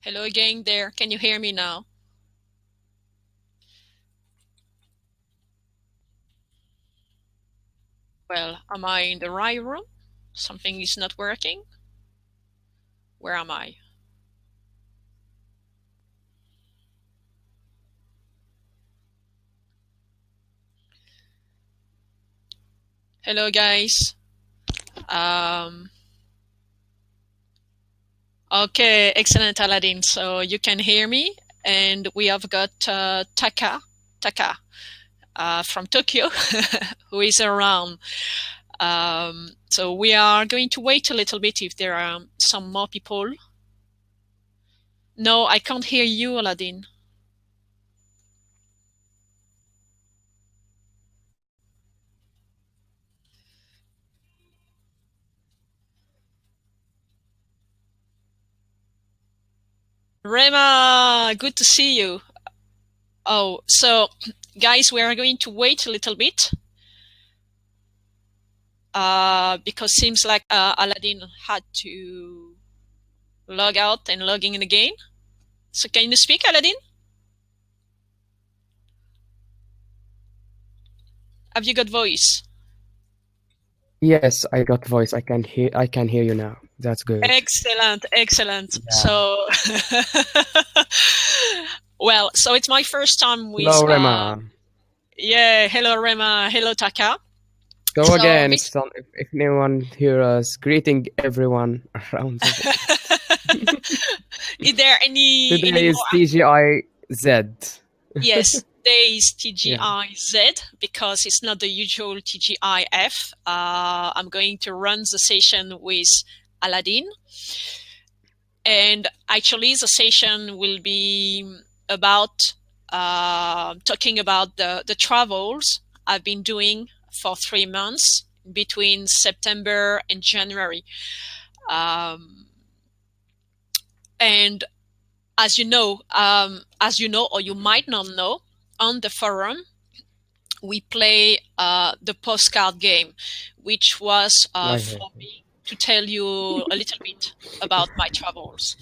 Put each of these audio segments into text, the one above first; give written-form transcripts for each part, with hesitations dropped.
Hello again there. Can you hear me now? Well, am I in the right room? Something is not working. Where am I? Hello, guys. Um, okay, excellent, Aladdin. So you can hear me, and we have got Taka from Tokyo, who is around. So we are going to wait a little bit if there are some more people. No, I can't hear you, Aladdin. Rema, good to see you. Oh, so guys, we are going to wait a little bit because seems like Aladdin had to log out and log in again. So can you speak, Aladdin? Have you got voice? Yes, I got voice. I can hear you now. That's good. Excellent, excellent. Yeah. So, well, so it's my first time with. Hello, Rema. Yeah, hello Rema, hello Taka. So So again, this. if anyone hear us, greeting everyone around the world. Is there any Today is more? TGIZ. Yes, there is Yeah. TGIZ because it's not the usual TGIF. I'm going to run the session with Aladdin. And actually, the session will be about talking about the travels I've been doing for 3 months between September and January. And as you know, or you might not know, on the forum, we play the postcard game, which was for me to tell you a little bit about my travels.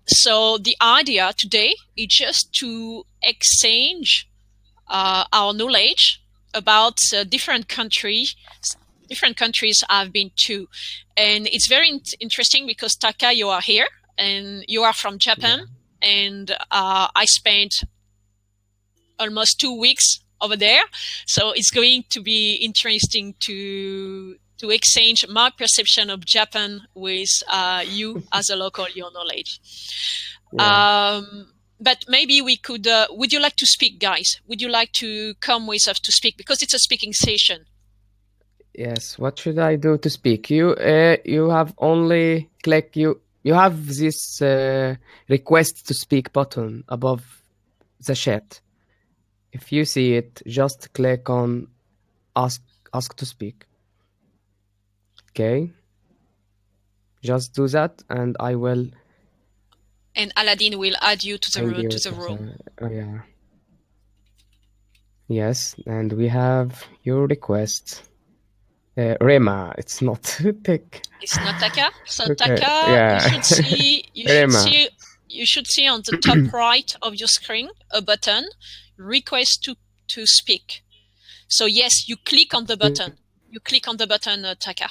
So the idea today is just to exchange our knowledge about different countries I've been to, and it's very interesting because Taka, you are here and you are from Japan, Yeah. and I spent almost 2 weeks over there. So it's going to be interesting to exchange my perception of Japan with you as a local, your knowledge. Yeah. But maybe we could. Would you like to speak, guys? Would you like to come with us to speak because it's a speaking session? Yes. What should I do to speak? You have only click you have this request to speak button above the chat. If you see it, just click on ask ask to speak. Okay? Just do that and I will And Aladdin will add you to find the you to the to room. the yeah. Yes, and we have your request. Rema, it's not Tech. It's not Taka. So Okay, Taka, you yeah. should see. You should Rema. see. You should see on the top right of your screen a button, request to speak. So yes, you click on the button. You click on the button, Taka.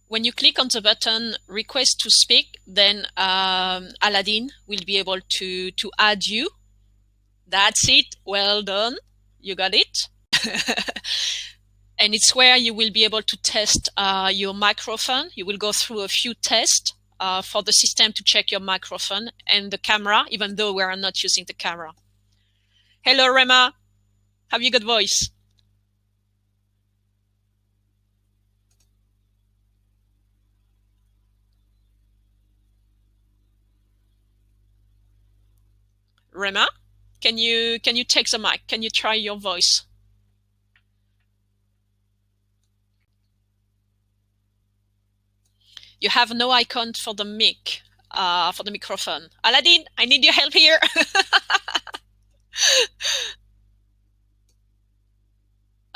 When you click on the button request to speak, then Aladdin will be able to add you. That's it. Well done. You got it. And it's where you will be able to test your microphone. You will go through a few tests for the system to check your microphone and the camera, even though we are not using the camera. Hello, Rema. Have you got voice? Rema, can you take the mic? Can you try your voice? You have no icon for the mic, for the microphone. Aladdin, I need your help here.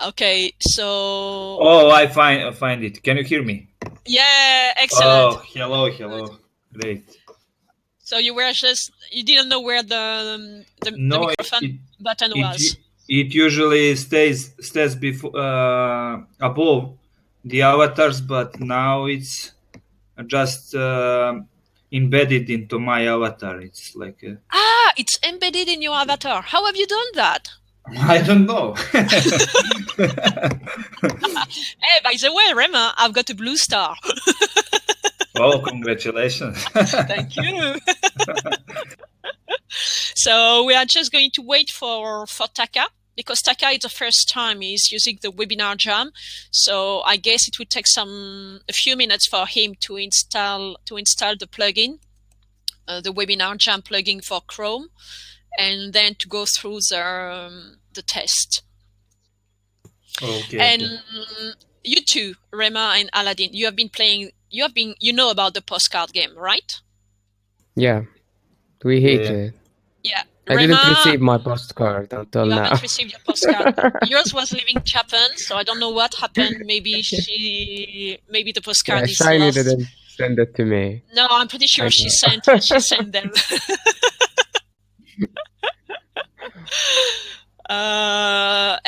Okay, so Oh, I find it. Can you hear me? Yeah, excellent. Oh, hello, Good. hello. Great. So you didn't know where the No, microphone button it was. u- it usually stays before above the avatars, but now it's just embedded into my avatar. It's like Ah, it's embedded in your avatar. How have you done that? I don't know. Hey, by the way, Rema, I've got a blue star. Oh, congratulations! Thank you. So we are just going to wait for Taka, because Taka is the first time he's using the webinar jam. So I guess it would take a few minutes for him to install the plugin, the webinar jam plugin for Chrome, and then to go through the test. Okay, And okay. you two, Rema and Aladdin, you know about the postcard game, right? Yeah, we Yeah, hate yeah. it. Yeah. I didn't Rema, receive my postcard until you now. haven't received your postcard. Yours was leaving Japan, so I don't know what happened. Maybe the Yeah, postcard is Shiny lost. didn't send it to me. No, I'm pretty sure I she know. sent them.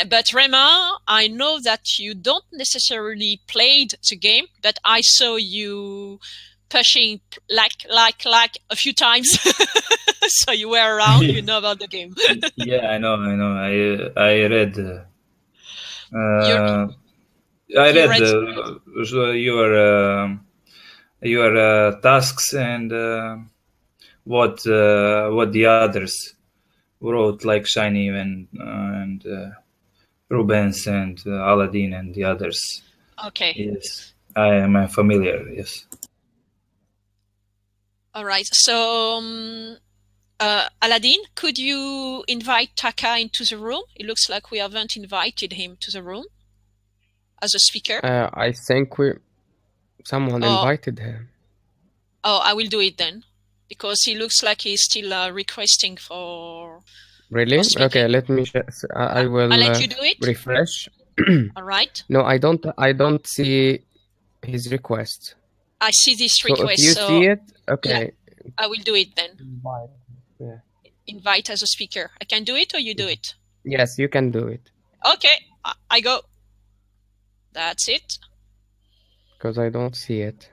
But Rema, I know that you don't necessarily played the game, but I saw you pushing like a few times. So you were around, you know about the game. Yeah, I know, I know. I read. you Uh, I you read read. your tasks and what the others wrote, like Shiny and Rubens and Aladdin and the others. Okay. Yes, I am familiar. Yes. All right. So Aladdin, could you invite Taka into the room? It looks like we haven't invited him to the room as a speaker. I think someone Oh, invited him. I will do it then, because he looks like he's still requesting for Really? Okay, speaking. let me. I I'll will let you do it. refresh. All right. No, I don't. I don't see his request. I see this So if request, you so see it, yeah, okay. I will do it then. Invite. Yeah. Invite as a speaker. I can do it, or you do it. Yes, you can do it Okay, I go. That's it. because I don't see it.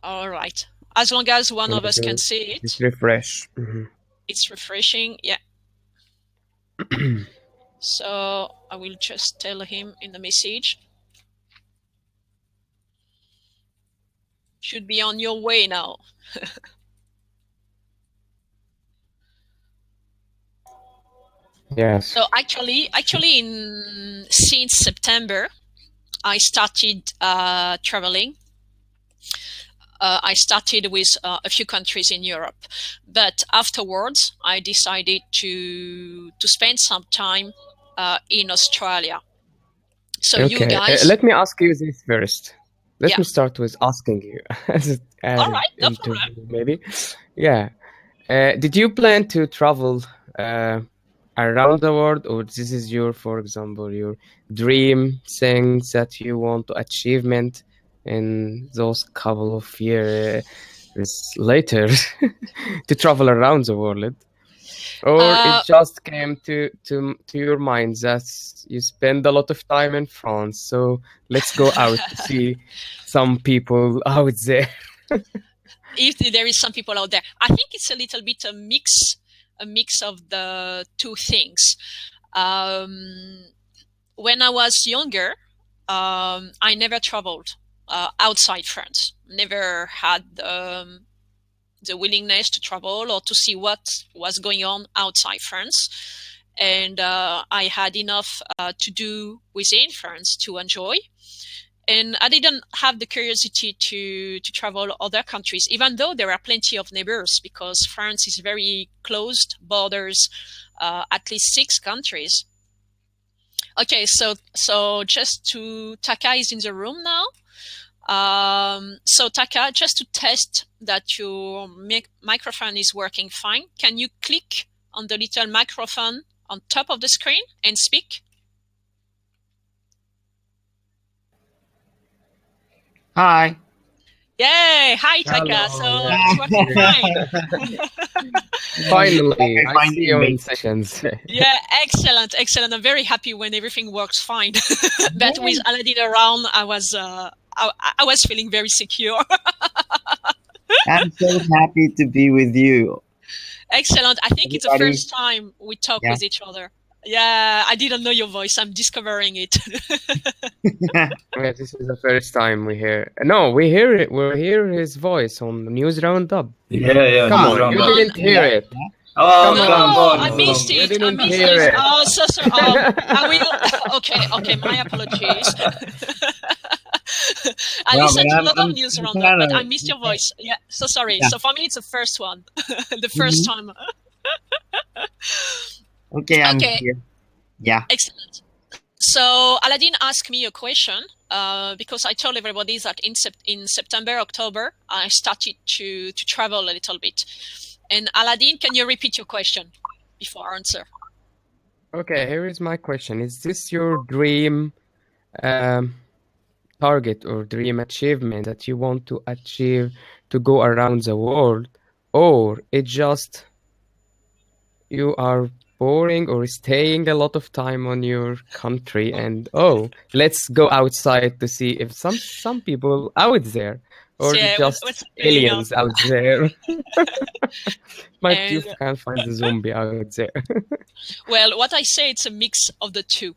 All right. As long as one When of I us can do see this it, refresh. it's refreshing. Yeah. So I will just tell him in the message. Should be on your way now. Yes. So actually, since September, I started traveling. I started with a few countries in Europe, but afterwards I decided to spend some time in Australia. So you Okay. guys, Let me ask you this first. Let yeah, me start with asking you as all an right, no problem. interview, maybe. Yeah. Did you plan to travel around the world, or this is your, for example, your dream things that you want to achievement in those couple of years later to travel around the world? Or it Uh, just came to your mind that you spend a lot of time in France, so let's go out to see some people out there. if there is some people out there, I think it's a little bit a mix of the two things. Um, when I was younger, I never traveled outside France. Never had the willingness to travel or to see what was going on outside France. And I had enough to do within France to enjoy. And I didn't have the curiosity to travel other countries, even though there are plenty of neighbors, because France is very closed, borders at least 6 countries. Okay, so just to Taka is in the room now. So Taka, just to test that your microphone is working fine, can you click on the little microphone on top of the screen and speak? Hi. Yay! Hi, Taka. Hello, So yeah. it's working fine. Finally, We're I see finding you in ways. sessions. Yeah, excellent, excellent. I'm very happy when everything works fine. But with Aladdin around, I was feeling very secure. I'm so happy to be with you, Excellent. I think it's the everybody. first time we talk Yeah. with each other. Yeah, I didn't know your voice. I'm discovering it. Yeah, this is the first time we hear. No, we hear it. We hear his voice on the news roundup. Yeah, Come news on, you roundup. didn't hear it. Oh, Come No, on, I Tom. missed You it. I didn't missed hear it. it. Oh, so sorry. I will. Okay, okay. My apologies. I No, listened but to a I'm lot of I'm news I'm roundup, kind but I of missed your voice. Yeah, so sorry. yeah. So for me, it's the first one, the first Mhm. time. Okay, I'm Okay, here. Yeah. excellent. So Aladdin asked me a question because I told everybody that in September, October, I started to travel a little bit. And Aladdin, can you repeat your question before I answer? Okay, here is my question. Is this your dream target or dream achievement that you want to achieve to go around the world, or it just you are boring or staying a lot of time on your country and let's go outside to see if some people out there or Yeah, just what's going on? aliens out there. Might you And can find the zombie out there. well, what I say, it's a mix of the two.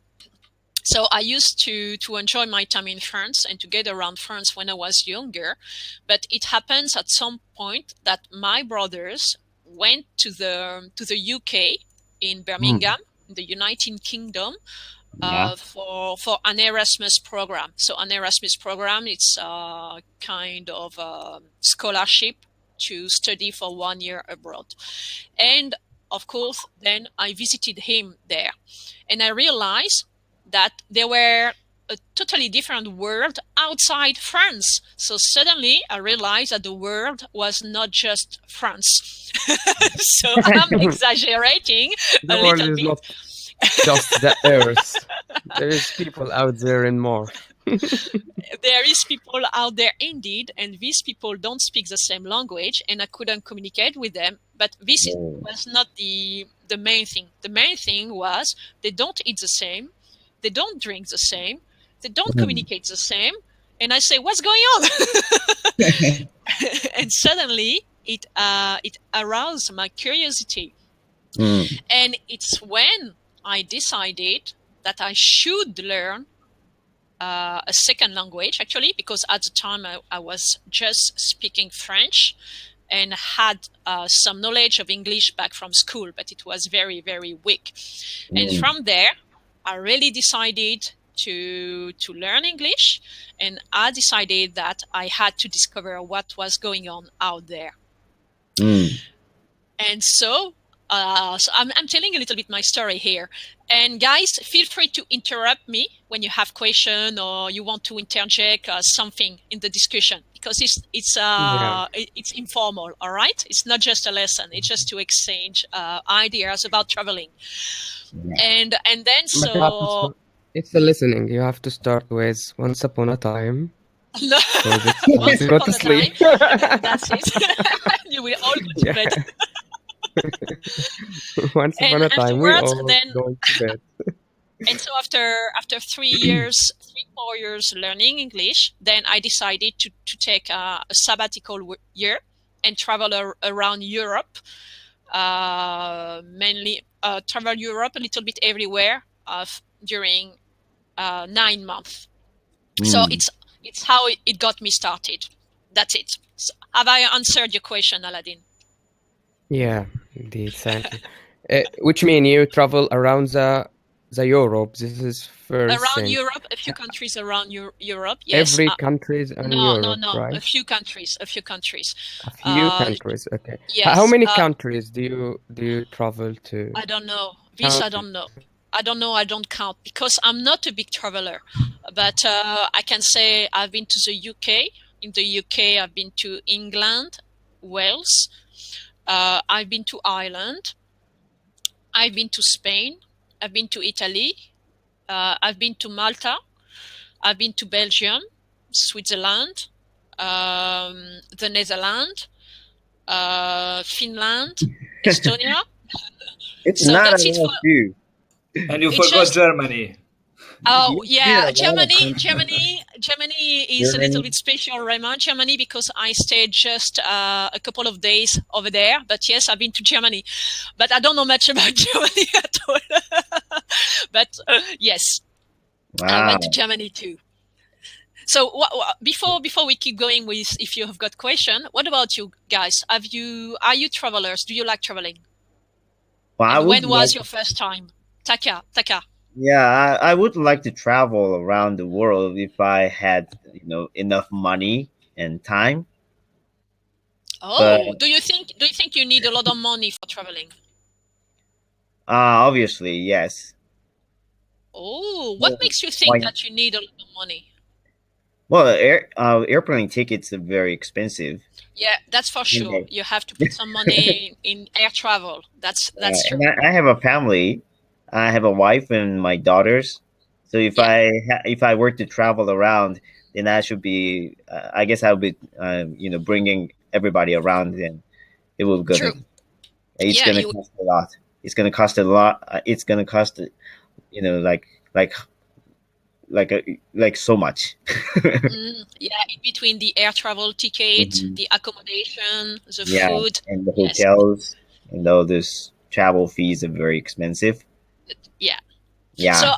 So I used to enjoy my time in France and to get around France when I was younger, but it happens at some point that my brothers went to the UK in Mm. Birmingham, in the United Kingdom, Yeah. for an Erasmus program. So an Erasmus program, it's a kind of scholarship to study for 1 year abroad. And of course, then I visited him there, and I realized that there were a totally different world outside France. So suddenly I realized that the world was not just France. So I'm exaggerating The a world little is bit. not just the earth. There is people out there in more. There is people out there indeed, and these people don't speak the same language, and I couldn't communicate with them. But Oh. was not the main thing. The main thing was they don't eat the same, they don't drink the same, they don't Mm. communicate the same. And I say, what's going on? And suddenly it aroused my curiosity. Mm. And it's when I decided that I should learn a second language, actually, because at the time I was just speaking French and had some knowledge of English back from school, but it was very, very weak. And Mm. from there, I really decided to learn English, and I decided that I had to discover what was going on out there. Mm. And so I'm telling a little bit my story here. And guys, feel free to interrupt me when you have question or you want to interject something in the discussion, because Yeah. it's informal. All right, it's not just a lesson. It's just to exchange ideas about traveling. Yeah. And then But you have to so start. It's the listening. You have to start with once upon a time. no, Because it's time once to go upon to a time, sleep. that's it. You will all go to Yeah. bed. Once And upon a time, we afterwards, all then going to bed. And so after 3 4 years learning English, then I decided to take a sabbatical year and travel around Europe, mainly travel Europe a little bit everywhere during 9 months. So Mm. it's how it got me started. That's it. So have I answered your question, Aladdin? Yeah, indeed. Thank you. Which mean you travel around the Europe. This is first Around thing. Europe, a few countries around Europe, yes. Every countries in No, no, Europe, no. right? A few countries. A few countries. A few Uh, countries. Okay. How yes. many countries do you travel to? I don't know. This I Countries. don't know. I don't know. I don't count because I'm not a big traveler. But I can say I've been to the UK. In the UK, I've been to England, Wales. I've been to Ireland. I've been to Spain. I've been to Italy. I've been to Malta. I've been to Belgium. Switzerland, the Netherlands, Finland, Estonia. It's So not that's it for. enough too. And you It's forgot just. Germany. Oh You did yeah, a lot of Germany. countries. Germany is a little Germany. bit special, Raymond. Germany because I stayed just a couple of days over there. But yes, I've been to Germany, but I don't know much about Germany at all. But yes, I Wow. went to Germany too. So before we keep going with, if you have got question, what about you guys? Are you travelers? Do you like traveling? Well, I And would when was like. your first time? Taka. Yeah, I would like to travel around the world if I had, enough money and time. But Oh, do you think you need a lot of money for traveling? obviously, yes. Oh, what Well, makes you think why? that you need a lot of money? Well, airplane tickets are very expensive. Yeah, that's for And sure. You have to put some money in air travel. That's and true. I have a family. I have a wife and my daughters. So Yeah, if I were to travel around, then I should be. I guess I'll be, bringing everybody around. Then it will gonna. true. It's Yeah, gonna you. cost a lot. It's gonna cost a lot. It's gonna cost, like like like so much. Yeah, in between the air travel ticket, Mhm. the accommodation, the Yeah, food. and the Yes. hotels and all this travel fees are very expensive. Yeah. So, Yeah.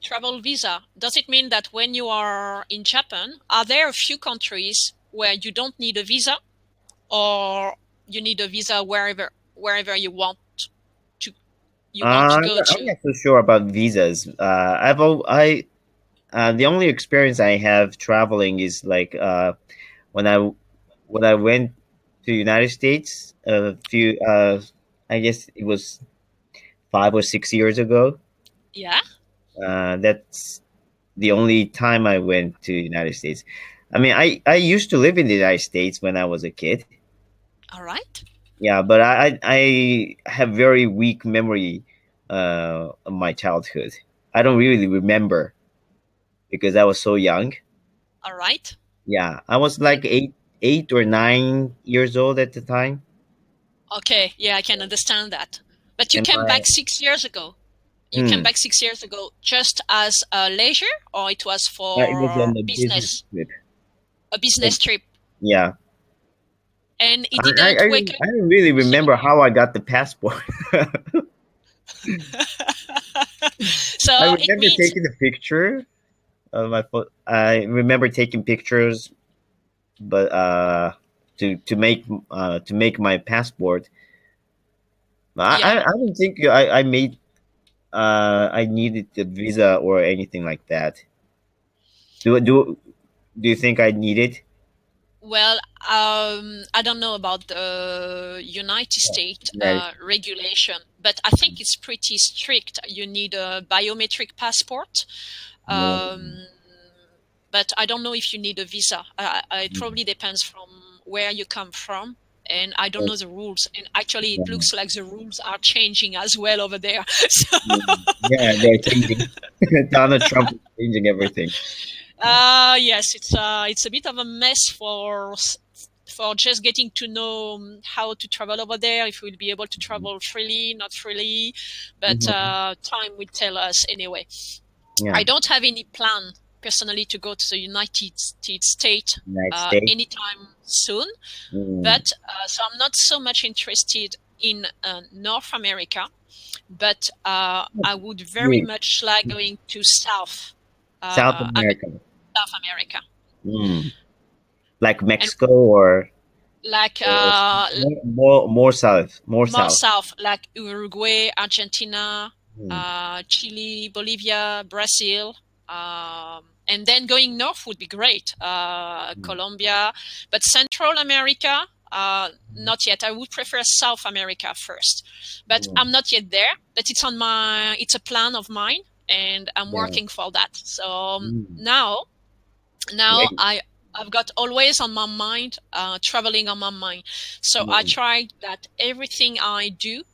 travel visa. Does it mean that when you are in Japan, are there a few countries where you don't need a visa, or you need a visa wherever to you want to go I'm to? not so sure about visas. The only experience I have traveling is like when I went to United States a few I guess it was 5 or 6 years ago. Yeah. That's the only time I went to United States. I mean, I used to live in the United States when I was a kid. All right. Yeah, but I have very weak memory of my childhood. I don't really remember because I was so young. All right. Yeah, I was like 8 or 9 years old at the time, Okay. Yeah, I can understand that. But you and came my back 6 years ago. You came mm, back 6 years ago just as a leisure, or it was it was for on a business business, trip. a Like, business trip, yeah, and it I I, didn't I wake up. I don't really Sorry. remember how I got the passport. I So it remember means, taking a picture of my phone. I remember taking pictures, but to make my passport. yeah. I don't think I made I needed the visa or anything like that. Do you think I need it? Well, I don't know about the United States Right. regulation, but I think it's pretty strict. You need a biometric passport. Mm, Um, but I don't know if you need a visa. It mm, probably depends from where you come from. And I don't know the rules. And actually, it mm, looks like the rules are changing as well over there. So, yeah, they're changing. Donald Trump is changing everything. Yeah. yes, it's a bit of a mess for just getting to know how to travel over there. If we'll be able to travel freely, not freely, but Mhm. time will tell us anyway. Yeah. I don't have any plan personally to go to the United States United States. anytime soon, Mm, but so I'm not so much interested in North America, but I would very you- much like going to South I mean, America. South America, Mm. Like and Mexico or, like or more south, more more south. south, like Uruguay, Argentina, Mm, Chile, Bolivia, Brazil. And then going north would be great, mm, Colombia, but Central America, mm, not yet. I would prefer South America first, but mm. I'm not yet there. But it's a plan of mine, and I'm Yeah. working for that. So Mm. now Great. I've got always on my mind, traveling on my mind. So I Mm. try that everything I do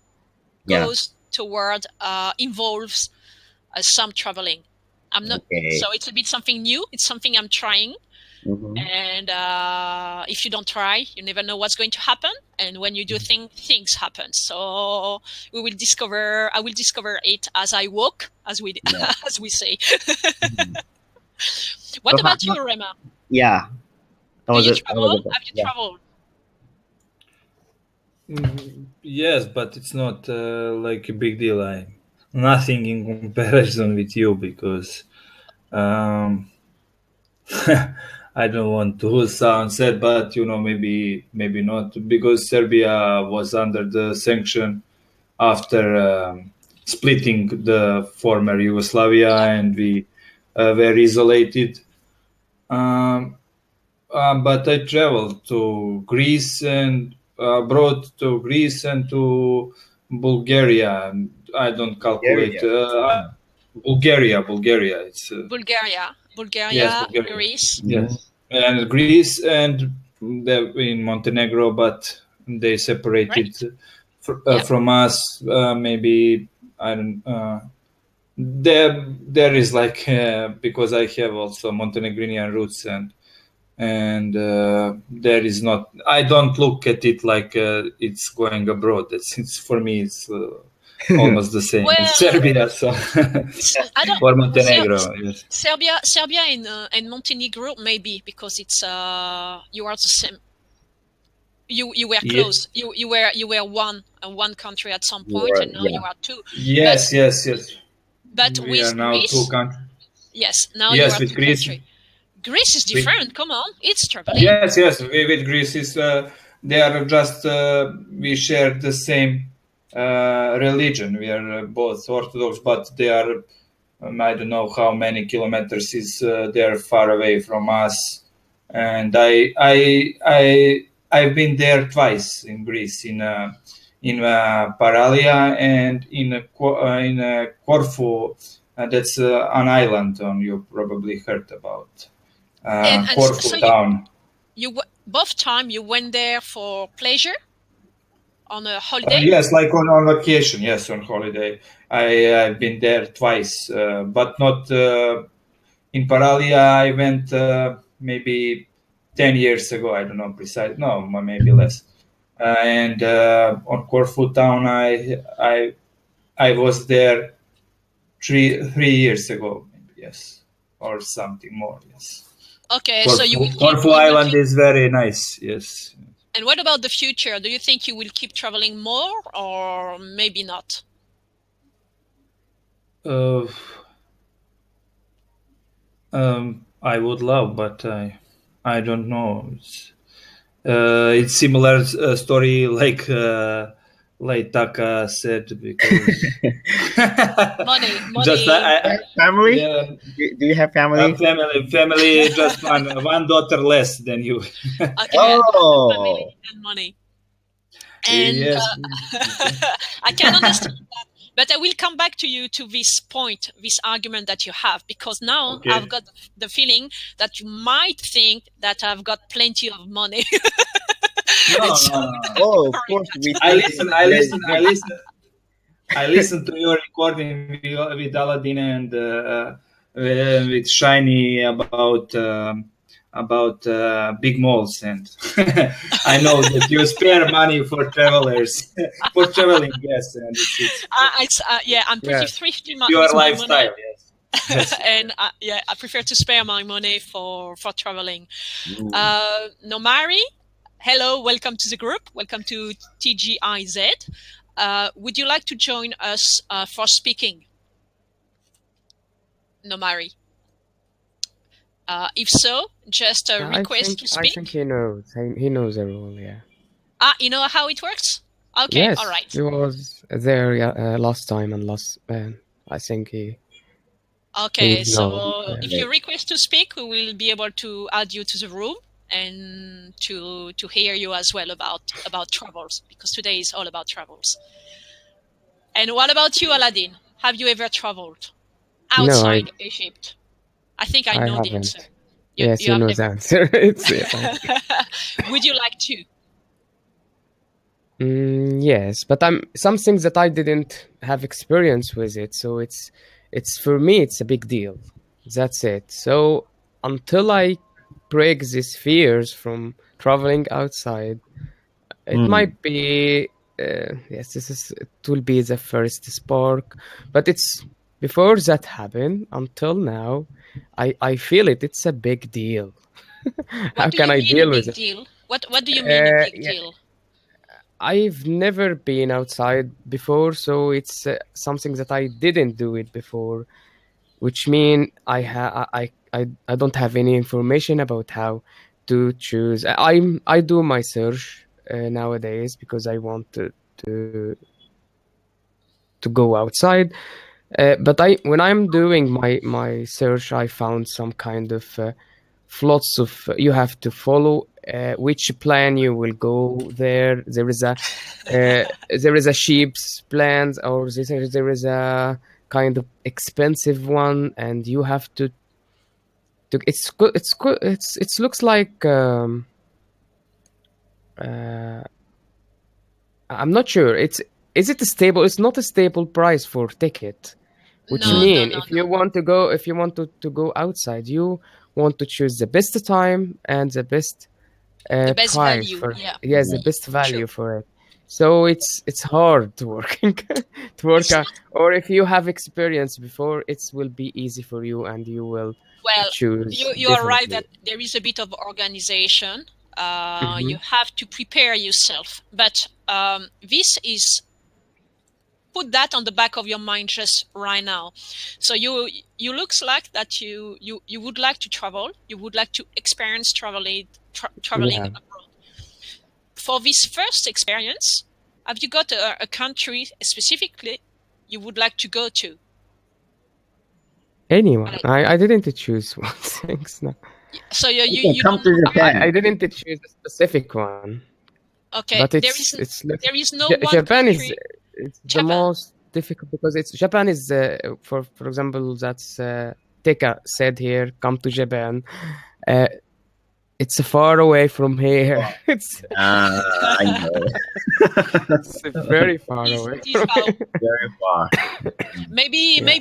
Yeah. goes toward involves some traveling. I'm not. Okay. So it's a bit something new. It's something I'm trying. Mhm. And if you don't try, you never know what's going to happen. And when you do things happen. So I will discover it as I walk, as we Yeah. as we say. Mhm. What So about you, Rema? yeah, Do you I was travel? about, Have you yeah. traveled? Yes, but it's not like a big deal. Nothing in comparison with you because um, I don't want to sound sad, but maybe not because Serbia was under the sanction after splitting the former Yugoslavia, Yeah. and we were isolated. Um, but I traveled to Greece and abroad to Greece and to Bulgaria. I don't calculate. Bulgaria. Bulgaria. It's yes, Bulgaria, Bulgaria. Greece, Mhm. Yes, and Greece and in Montenegro, but they separated right? Yeah. from us. Maybe I don't. There is like because I have also Montenegrinian roots, and there is not. I don't look at it like it's going abroad. It's for me. It's almost the same. It's Well, Serbia, so I don't. or Montenegro. Yes. Serbia and Montenegro maybe because it's you are the same. You were Ye- close. You were one country at some You point, are, and now you yeah. are two. But yes. We are with now two Greece, countries. yes, now you Yes, are with two Greece. country. Greece is With different. Come on, it's traveling. yes. With Greece is they are just we share the same religion. We are both Orthodox, but they are I don't know how many kilometers is they are far away from us. And I've been there twice in Greece in Paralia and in Corfu. That's an island on you probably heard about And so Corfu town. both time you went there for pleasure on a holiday. Yes, like on vacation. Yes, on holiday. I've been there twice, but not in Paralia. I went maybe 10 years ago. I don't know precise. No, maybe less. And on Corfu town, I was there 3 years ago. Maybe yes, or something more. Yes. Okay, so you will Corfu you will Island keep. is very nice. Yes. And what about the future? Do you think you will keep traveling more or maybe not? Uh, I would love, but I don't know. It's similar story like Taka said because Money, just money. Family? yeah, Do you have family? family just one daughter less than you. Okay, family Oh, and money. And Yes. I can understand that. But I will come back to you to this point, this argument that you have, because now I've Okay. got the feeling that you might think that I've got plenty of money. No, So no, no. oh, of ignoring course that. we I think listen. it's I very listen. I good. listen. I listened to your recording with Aladdin and with Shiny about big malls, and I know that you spare money for travelers for traveling. Yes, and Yeah, I'm pretty Yeah. thrifty your with my money. lifestyle. Yes, yes. And yeah, I prefer to spare my money for traveling. Mm. Nomari, hello, welcome to the group. Welcome to TGIZ. Would you like to join us for speaking, Nomari? If so, just a Yeah, I request think to I think speak. he knows. He knows the rule. Yeah. You know how it works? Okay, all Yes, right. he was there last time and last. I think he Okay, would know. so Yeah. if you request to speak, we will be able to add you to the room and to hear you as well about travels, because today is all about travels. And what about you, Aladdin? Have you ever traveled No, outside Egypt? I think I I know the answer. haven't. Yes, You you have know the never. answer. It's yes. Would you like to? Yes, but I'm some things that I didn't have experience with it, so it's for me it's a big deal. That's it. So until I break these fears from traveling outside, it Mm. might be yes, this is it will be the first spark, but it's before that happen until now, I feel it. It's a big deal. How What do can you I mean a deal with big it? deal? What do you mean a big Yeah, deal? I've never been outside before, so it's something that I didn't do it before, which mean I don't have any information about how to choose. I do my search nowadays because I want to to go outside. But I when I'm doing my search, I found some kind of plots of you have to follow which plan you will go there. There is a sheep's plans, or there is a kind of expensive one, and you have to it's good it's good it looks like uh, I'm not sure. Is it a stable? It's not a stable price for ticket. Which No, Mm. no, mean no, if no. you want to go if you want to go outside, you want to choose the best time and the best The best price value. for Yeah, yes, the Yeah. best true. value for it. So it's hard to working to work It's out. not. Or if you have experience before, it will be easy for you and you will Well, choose you are right definitely. that there is a bit of organization. Hmm. You have to prepare yourself, but this is put that on the back of your mind just right now. So you looks like that you would like to travel. You would like to experience traveling Yeah. abroad. For this first experience, have you got a country specifically you would like to go to? Anyone. Like, I didn't choose one things. No. so you You you, can you come don't to know. I Japan. didn't choose a specific one. Okay, But there is no one Japan is country. it's the Japan. most difficult because it's Japan is for example that's Teka said here come to Japan. Uh, it's far away from here. Oh, I know. It's very far Is away it is from far. here. Very far. Maybe Yeah,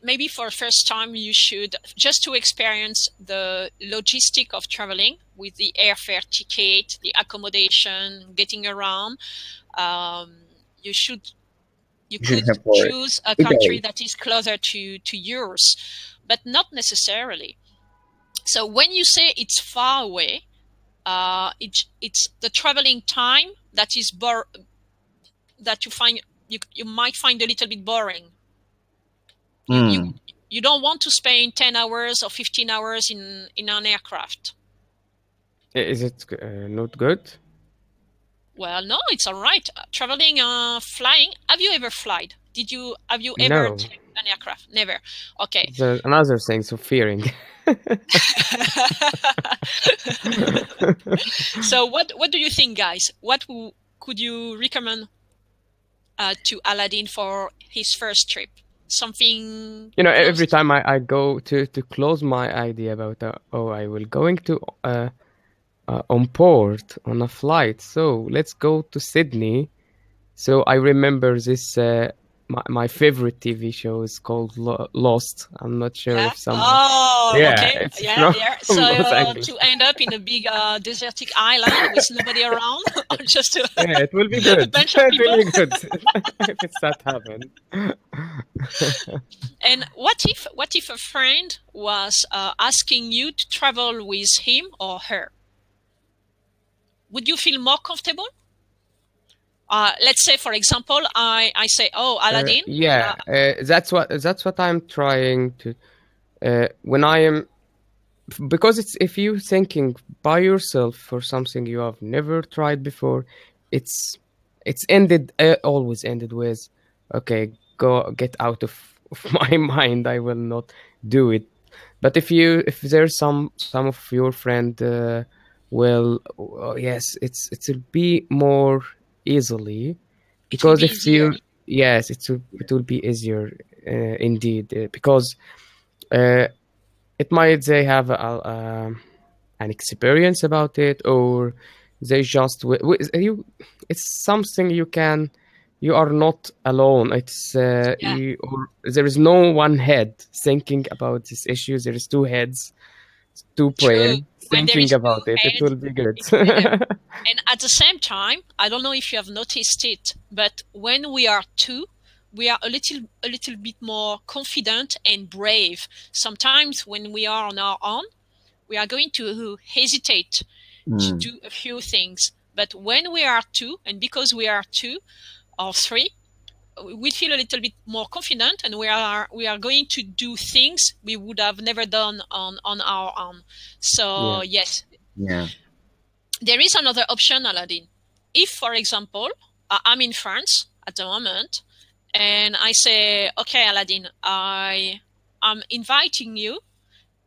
maybe for first time you should just to experience the logistic of traveling with the airfare ticket, the accommodation, getting around. Um, you should you You should could have for choose a country Italy. that is closer to yours, but not necessarily. So when you say it's far away, it's the traveling time that is that you might find a little bit boring. You you Mm. you don't want to spend 10 hours or 15 hours in an aircraft. is it not good? Well, no, it's all right. Traveling, flying. Have you ever flied? Have you ever No, taken an aircraft? Never. Okay. there's another thing. So fearing. So what do you think, guys? Could you recommend to Aladdin for his first trip? Something You know, close every to. time I go to close my idea about oh I will going to on board on a flight. So let's go to Sydney. So I remember this. My favorite TV show is called Lost. I'm not sure Yeah. if someone. Oh, Yeah, okay. it's Yeah, from, yeah. So from Los Angeles. to end up in a big desertic island with nobody around, or just Yeah, it will be a good. bunch of It people. will be good if it's that happen. And what if a friend was asking you to travel with him or her? Would you feel more comfortable? Let's say, for example, I say, "Oh, Aladdin." Yeah, that's what I'm trying to. When I am because it's if you thinking by yourself for something you have never tried before, it's it's ended always ended with, okay, go get out of my mind. I will not do it. But if there's some of your friend will yes, it will be more easily It will because be if easier. you yes it will be easier indeed because uh, it might they have an experience about it or they just you it's something you can you are not alone. It's there is no one head thinking about this issue. There is two heads, two True. brain When there thinking is about two it. It heads, will be good. it's better. And at the same time, I don't know if you have noticed it, but when we are two, we are a little bit more confident and brave. Sometimes when we are on our own, we are going to hesitate to do a few things. But when we are two, and because we are two or three, we feel a little bit more confident, and we are going to do things we would have never done on our own. So yes, Yeah. there is another option, Aladdin. If, for example, I'm in France at the moment, and I say, okay, Aladdin, I'm inviting you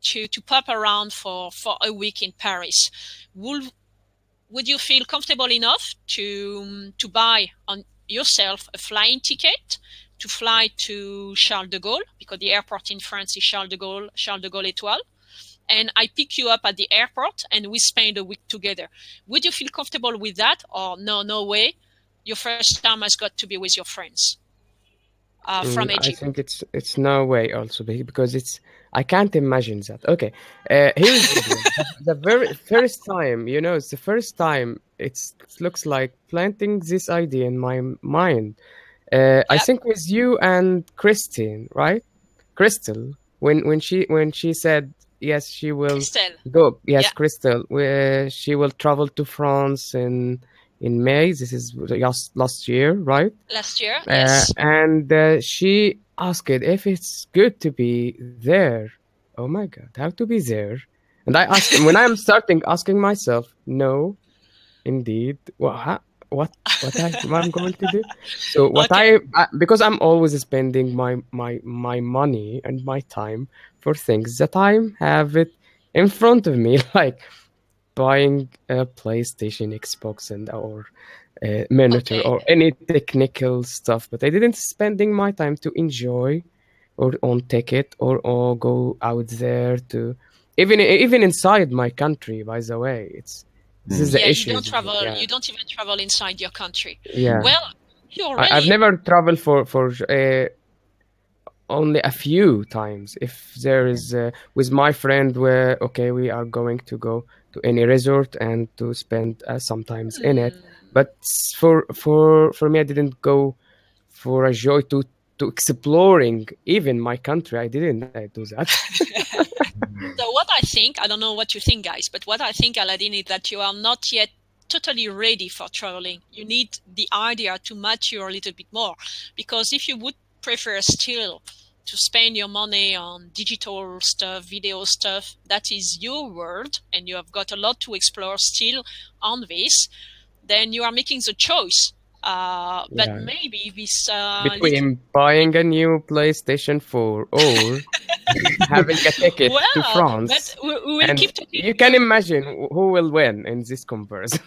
to pop around for a week in Paris. Would you feel comfortable enough to buy on yourself a flying ticket to fly to Charles de Gaulle, because the airport in France is Charles de Gaulle Étoile, and I pick you up at the airport and we spend a week together? Would you feel comfortable with that, or no way? Your first time has got to be with your friends from I Egypt. think it's no way also because I can't imagine that. Okay, here's the deal. The very first time, it's the first time it looks like planting this idea in my mind. I Yeah, think with you and Christine, right? Crystal, when she said yes, she will Christelle. go. Yes, Yeah, Crystal, she will travel to France in May. This is last year, right? last year. Yes. And she asked if it's good to be there. Oh my God, how to be there? And I asked when I'm starting asking myself, no, indeed, what I'm going to do. So Okay. because I'm always spending my money and my time for things that I have it in front of me, like buying a PlayStation, Xbox, and or monitor Okay. or any technical stuff, but I didn't spending my time to enjoy or on ticket or go out there to even inside my country. By the way, this is the Yeah, issues. Yeah, you don't even travel inside your country. yeah. Well, you're I've really never traveled for only a few times. If there is with my friend where okay we are going to go to any resort and to spend sometimes in it, but for me I didn't go for a joy to exploring even my country. I didn't do that. So what I think, I don't know what you think, guys, but what I think, Aladdin, is that you are not yet totally ready for traveling. You need the idea to mature a little bit more, because if you would prefer still to spend your money on digital stuff, video stuff, that is your world, and you have got a lot to explore still on this, then you are making the choice. But Yeah, maybe this little between buying a new PlayStation 4 or having a ticket to well, but France, we will and keep talking. you can imagine who will win in this comparison.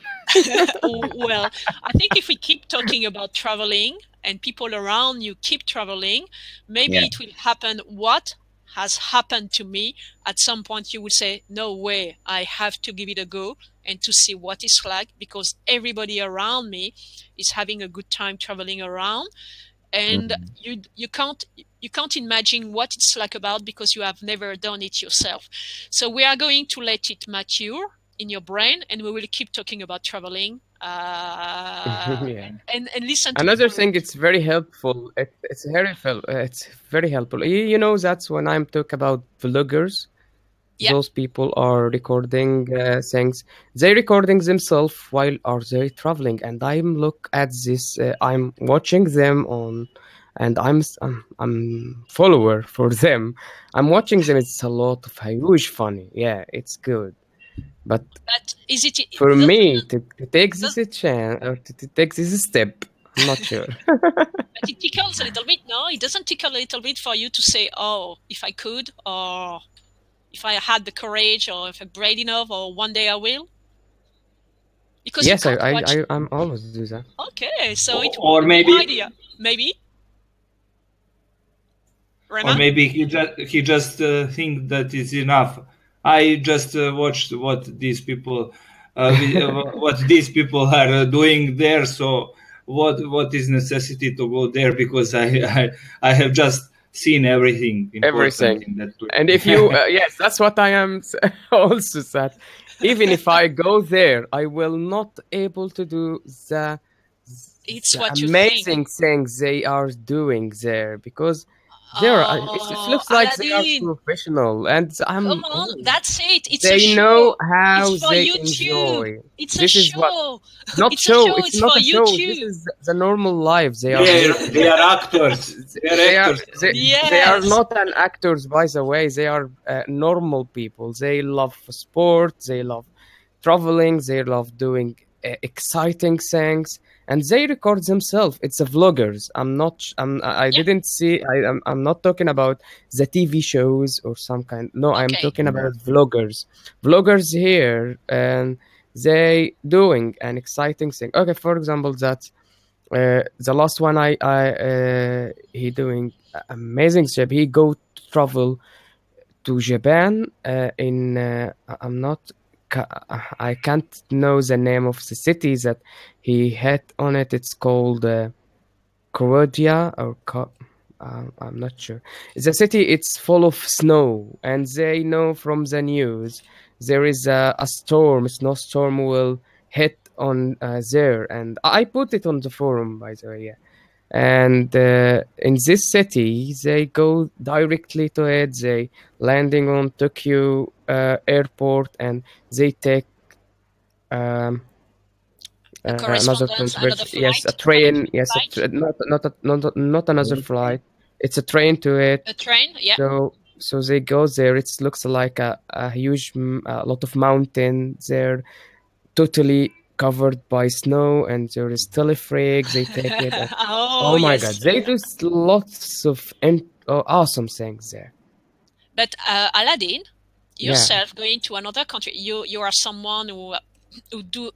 Well, I think if we keep talking about traveling and people around you keep traveling, maybe Yeah. it will happen what has happened to me. At some point, you will say, no way, I have to give it a go and to see what it's like, because everybody around me is having a good time traveling around, and you can't imagine what it's like about because you have never done it yourself. So we are going to let it mature in your brain, and we will keep talking about traveling Yeah. and listen to Another people. thing, it's very helpful. It's very helpful. That's when I'm talk about vloggers. Yeah, Those people are recording things. They recording themselves while are they traveling, and I'm look at this. I'm watching them on, and I'm follower for them. I'm watching them. It's a lot of huge funny. Yeah, it's good. But but is it for me to take does, this chance or to take this step, I'm not sure. but it tickles a little bit? No, it doesn't tickle a little bit for you to say, oh, if I could, or if I had the courage, or if I'm brave enough, or one day I will, because you Yes, can't watch. I'm always do that. Okay, so it would or be the maybe idea. Maybe, or Rema? maybe he just think that is enough. I just watched what these people what these people are doing there, so what is necessity to go there, because I have just seen everything important Everything. in that place. And if you, yes, that's what I am also said. Even if I go there, I will not able to do It's the what you think. amazing things they are doing there, because it Oh, looks like they are Aladdin, professional, and come I'm on, that's it. It's a they know show. how It's for they YouTube. enjoy. It's a This is what show. not It's a show. show. It's It's not for a show. This YouTube. is the normal life they are They living. are actors. They are They are actors. they are Yes. not an actors, by the way. They are normal people. They love sport. They love traveling. They love doing exciting things, and they record themselves. It's a vloggers. I Yeah. didn't see. I'm not talking about the TV shows or some kind. No, I'm Okay. talking about vloggers. Vloggers here, and they doing an exciting thing. Okay, for example, that the last one he doing amazing trip. He go to travel to Japan I'm not I can't know the name of the city that he had on it. It's called Croatia I'm not sure. The city it's full of snow, and they know from the news there is a storm, snowstorm will hit on there, and I put it on the forum, by the way. Yeah. And in this city they go directly to it. They landing on Tokyo airport, and they take um, A another correspondence, another yes, a flight, train. connecting Yes, flight, not another flight. It's a train to a it. train. Yeah. So they go there. It looks like a huge a lot of mountain there, totally covered by snow, and there is telefric. They take it. And, Oh, oh my god, yes. they do lots of awesome things there. But Aladdin, Yeah, yourself going to another country, you are someone who do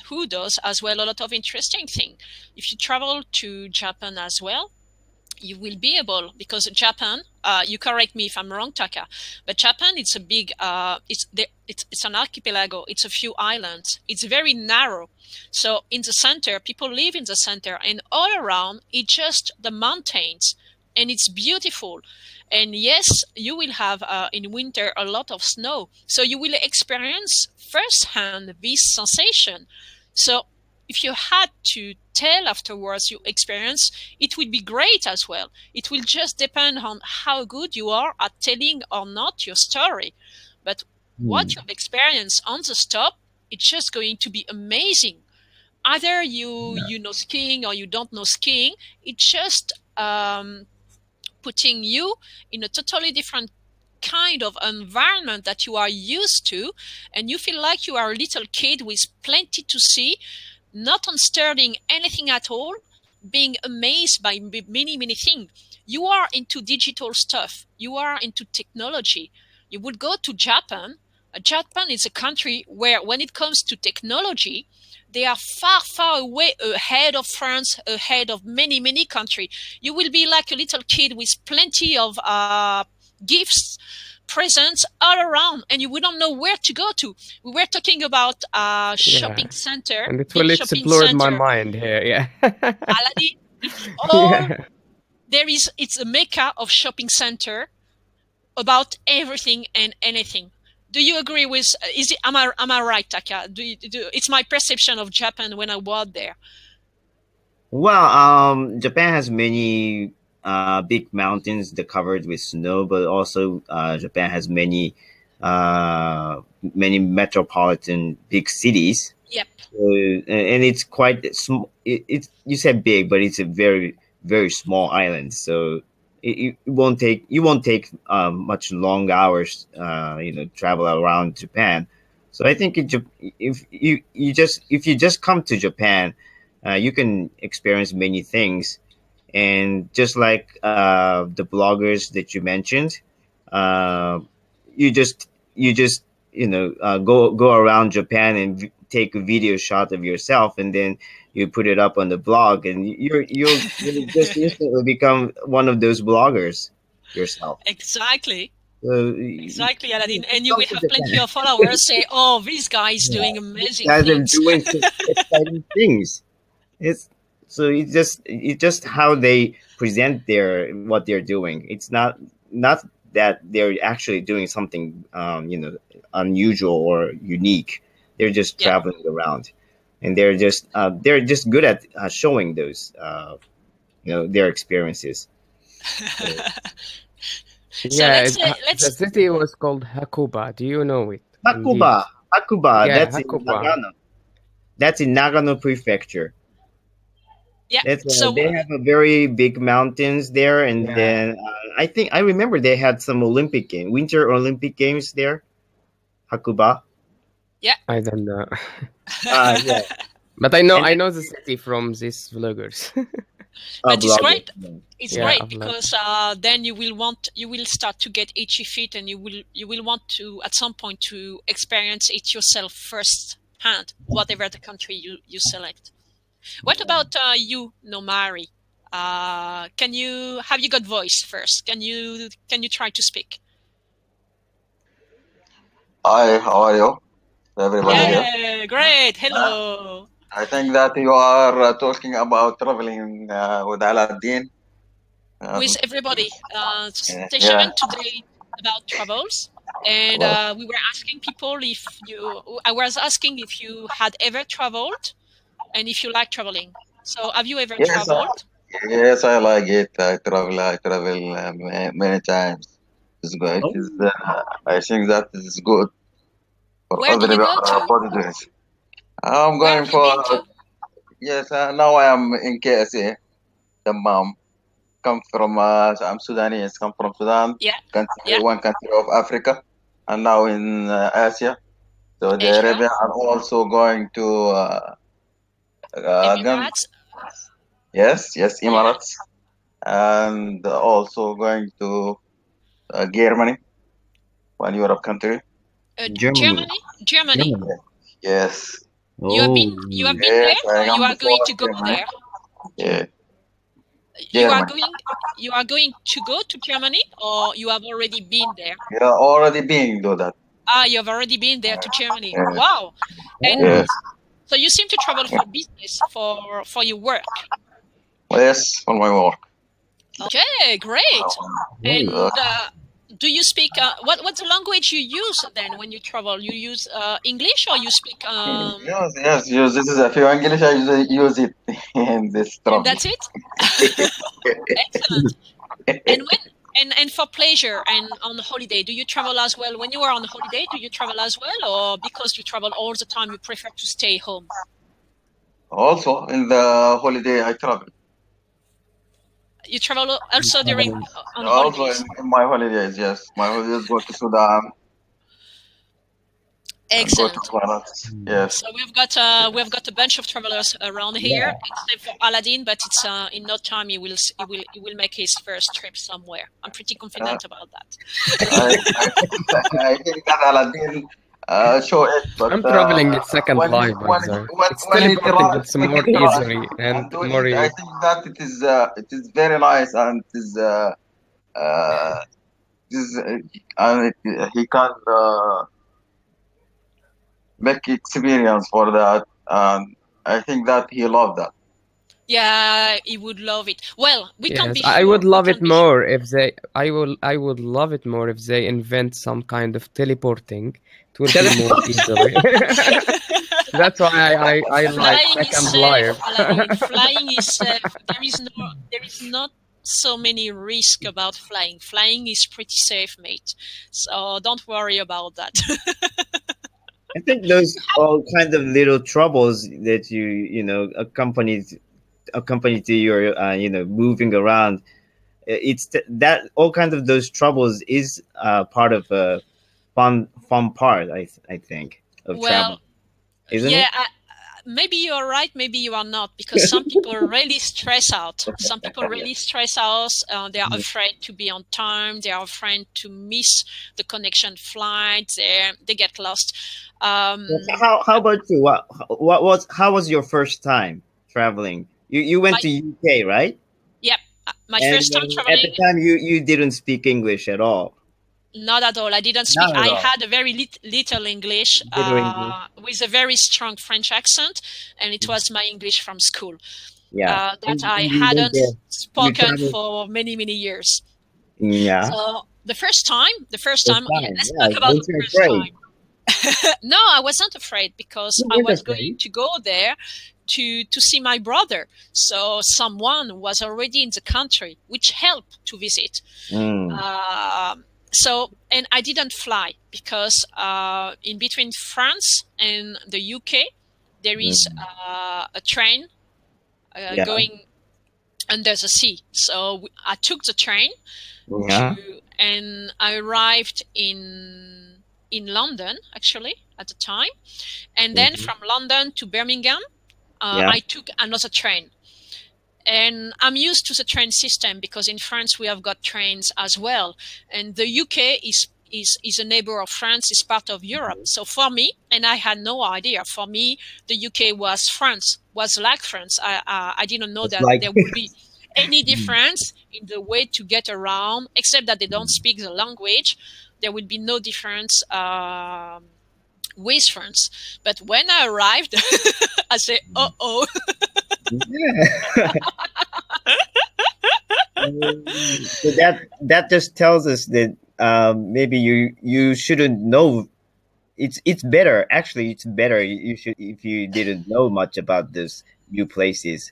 who does as well a lot of interesting thing. If you travel to Japan as well, you will be able, because Japan, you correct me if I'm wrong, Taka, but Japan, it's a big, it's an archipelago. It's a few islands. It's very narrow. So in the center, people live in the center, and all around it's just the mountains, and it's beautiful. And yes, you will have in winter a lot of snow, so you will experience firsthand this sensation. So if you had to tell afterwards your experience, it would be great as well. It will just depend on how good you are at telling or not your story. But what you've experienced on the stop, it's just going to be amazing. Either you know skiing or you don't know skiing. It's just putting you in a totally different kind of environment that you are used to, and you feel like you are a little kid with plenty to see, not understanding anything at all, being amazed by many things. You are into digital stuff. You are into technology. You would go to Japan. Japan is a country where, when it comes to technology, they are far away ahead of France, ahead of many countries. You will be like a little kid with plenty of gifts, presents all around, and you wouldn't know where to go to. We were talking about yeah, shopping center, and it big will shopping explode my center. mind here. Yeah, Aladdin, it's all yeah. there is. It's a mecca of shopping center about everything and anything. Do you agree with? Is it? Am I right, Taka? It's my perception of Japan when I was there. Well, Japan has many big mountains that covered with snow, but also Japan has many metropolitan big cities. Yep. And it's quite small. It's you said big, but it's a very small island. So it won't take much long hours. Travel around Japan. So I think if you just come to Japan, you can experience many things. And just like the bloggers that you mentioned, uh, you just go around Japan and take a video shot of yourself, and then you put it up on the blog, and you'll just instantly become one of those bloggers yourself. Exactly. So Exactly, Aladdin. just And you come will to have plenty Japan. of followers say, "Oh, this guy is Yeah. doing These amazing guys are things." doing such exciting things. It's So it's just how they present what they're doing. It's not that they're actually doing something unusual or unique. They're just Yeah. traveling around, and they're just good at showing those their experiences. So Yeah, the let's city was called Hakuba. Do you know it? Indeed. Hakuba, Yeah, that's in Hakuba. Nagano. That's in Nagano Prefecture. yeah. That's So they have a very big mountains there, and Yeah, then I remember they had some Winter Olympic Games there, Hakuba. yeah. I don't know. Yeah, But and I know the city from these vloggers. But it's blogger. great. It's Yeah, great a vlog. because then you will start to get itchy feet, and you will want to at some point to experience it yourself first hand, whatever the country you select. What about you, Nomari? Have you got voice first? Can you try to speak? Hi, how are you? Everybody Hi. here. Yeah, great. Hello. I think that you are talking about traveling with Aladdin. With Um, everybody. yeah, Session today about travels, and well, we were asking people if you. I was asking if you had ever traveled and if you like traveling. So, have you ever yes, traveled? yes, I like it. I travel many times. It's good. Oh, I think that is good for Where did you go to? bodybuilders. I'm Where have going you for, been to? yes, now I am in KSA, Dammam. Come from, I'm Sudanese, come from Sudan, Yeah, country, yeah, one country of Africa, and now in Asia. Saudi Asia, Arabia, and also going to Gan, Emirates. yes, Yeah, Emirates, and also going to Germany, one Europe country. Germany. Germany, Germany. Germany. Yes, Oh, You have been yes, there, I or you am are going before to go Germany. there? Yeah, You are Germany. going. You are going to go to Germany, or you have already been there? We are already being do that. Ah, you have already been there to Germany. Yeah, Wow. And oh, yes, so you seem to travel for business, for your work. yes, for my work. Okay, great. great. Uh, And do you speak what's the language you use then when you travel? You use English, or you speak yes. This is a few English. I use it in this and travel. that's it? Excellent. And and for pleasure and on holiday, do you travel as well? When you are on holiday, do you travel as well, or because you travel all the time, you prefer to stay home? Also, in the holiday, I travel. You travel also during on Also, holidays. in my holidays, yes, my holidays go to Sudan and go to Excellent. Emirates. Yes. So we've got a bunch of travelers around here, Yeah. except for Aladdin, but it's in no time he will make his first trip somewhere. I'm pretty Uh, confident about that. I think that Aladdin show it, but I'm traveling in Second Life, by the way. It's when he teleporting. try It's when he more try easily and and do more. it, I think that it is very nice and uh, it is he can make experience for that, and I think that he loved that. Yeah, he would love it. Well, we can't Yes, be I would sure. We love it can't be sure. more if they. I would love it more if they invent some kind of teleporting. It will be more easily. That's why I like Flying is Second safe, Life. Aladdin. Flying is safe. There is not so many risk about flying. Flying is pretty safe, mate. So don't worry about that. I think those all kind of little troubles that accompany to your moving around. That all kinds of those troubles is part of a fun part. I think of travel, Well, isn't yeah, it? maybe you are right, maybe you are not, because some people really stress out. Some people really stress out. They are afraid to be on time. They are afraid to miss the connection flight. They get lost. How about you? How was your first time traveling? You went My to UK, right? Yep, my And first time at the traveling. time you didn't speak English at all. Not at all. I didn't speak. Not at I all. had a very little English Little English. with a very strong French accent, and it was my English from school. Yeah. that I And you went hadn't there. You spoken traveled. for many, many years. Yeah. So the first First time, yeah, time. let's Yeah. talk about the Weren't you first afraid? time. No, I wasn't afraid because You I weren't was going afraid. to go there to see my brother. So someone was already in the country, which helped to visit. Mm. So, and I didn't fly because in between France and the UK, there is Mm. a train Yeah. going under the sea. So I took the train Yeah. and I arrived in London actually at the time, and then Hmm. from London to Birmingham, Yeah. I took another train. And I'm used to the train system because in France we have got trains as well, and the UK is a neighbor of France, is part of Europe. So for me, and I had no idea. For me, the UK was France, was like France. I didn't know It's that like. there would be any difference in the way to get around, except that they don't speak the language. There would be no difference with France. But when I arrived, I said, "Oh." Yeah. So that just tells us that maybe you shouldn't know. It's better, actually. It's better you should, if you didn't know much about this new places.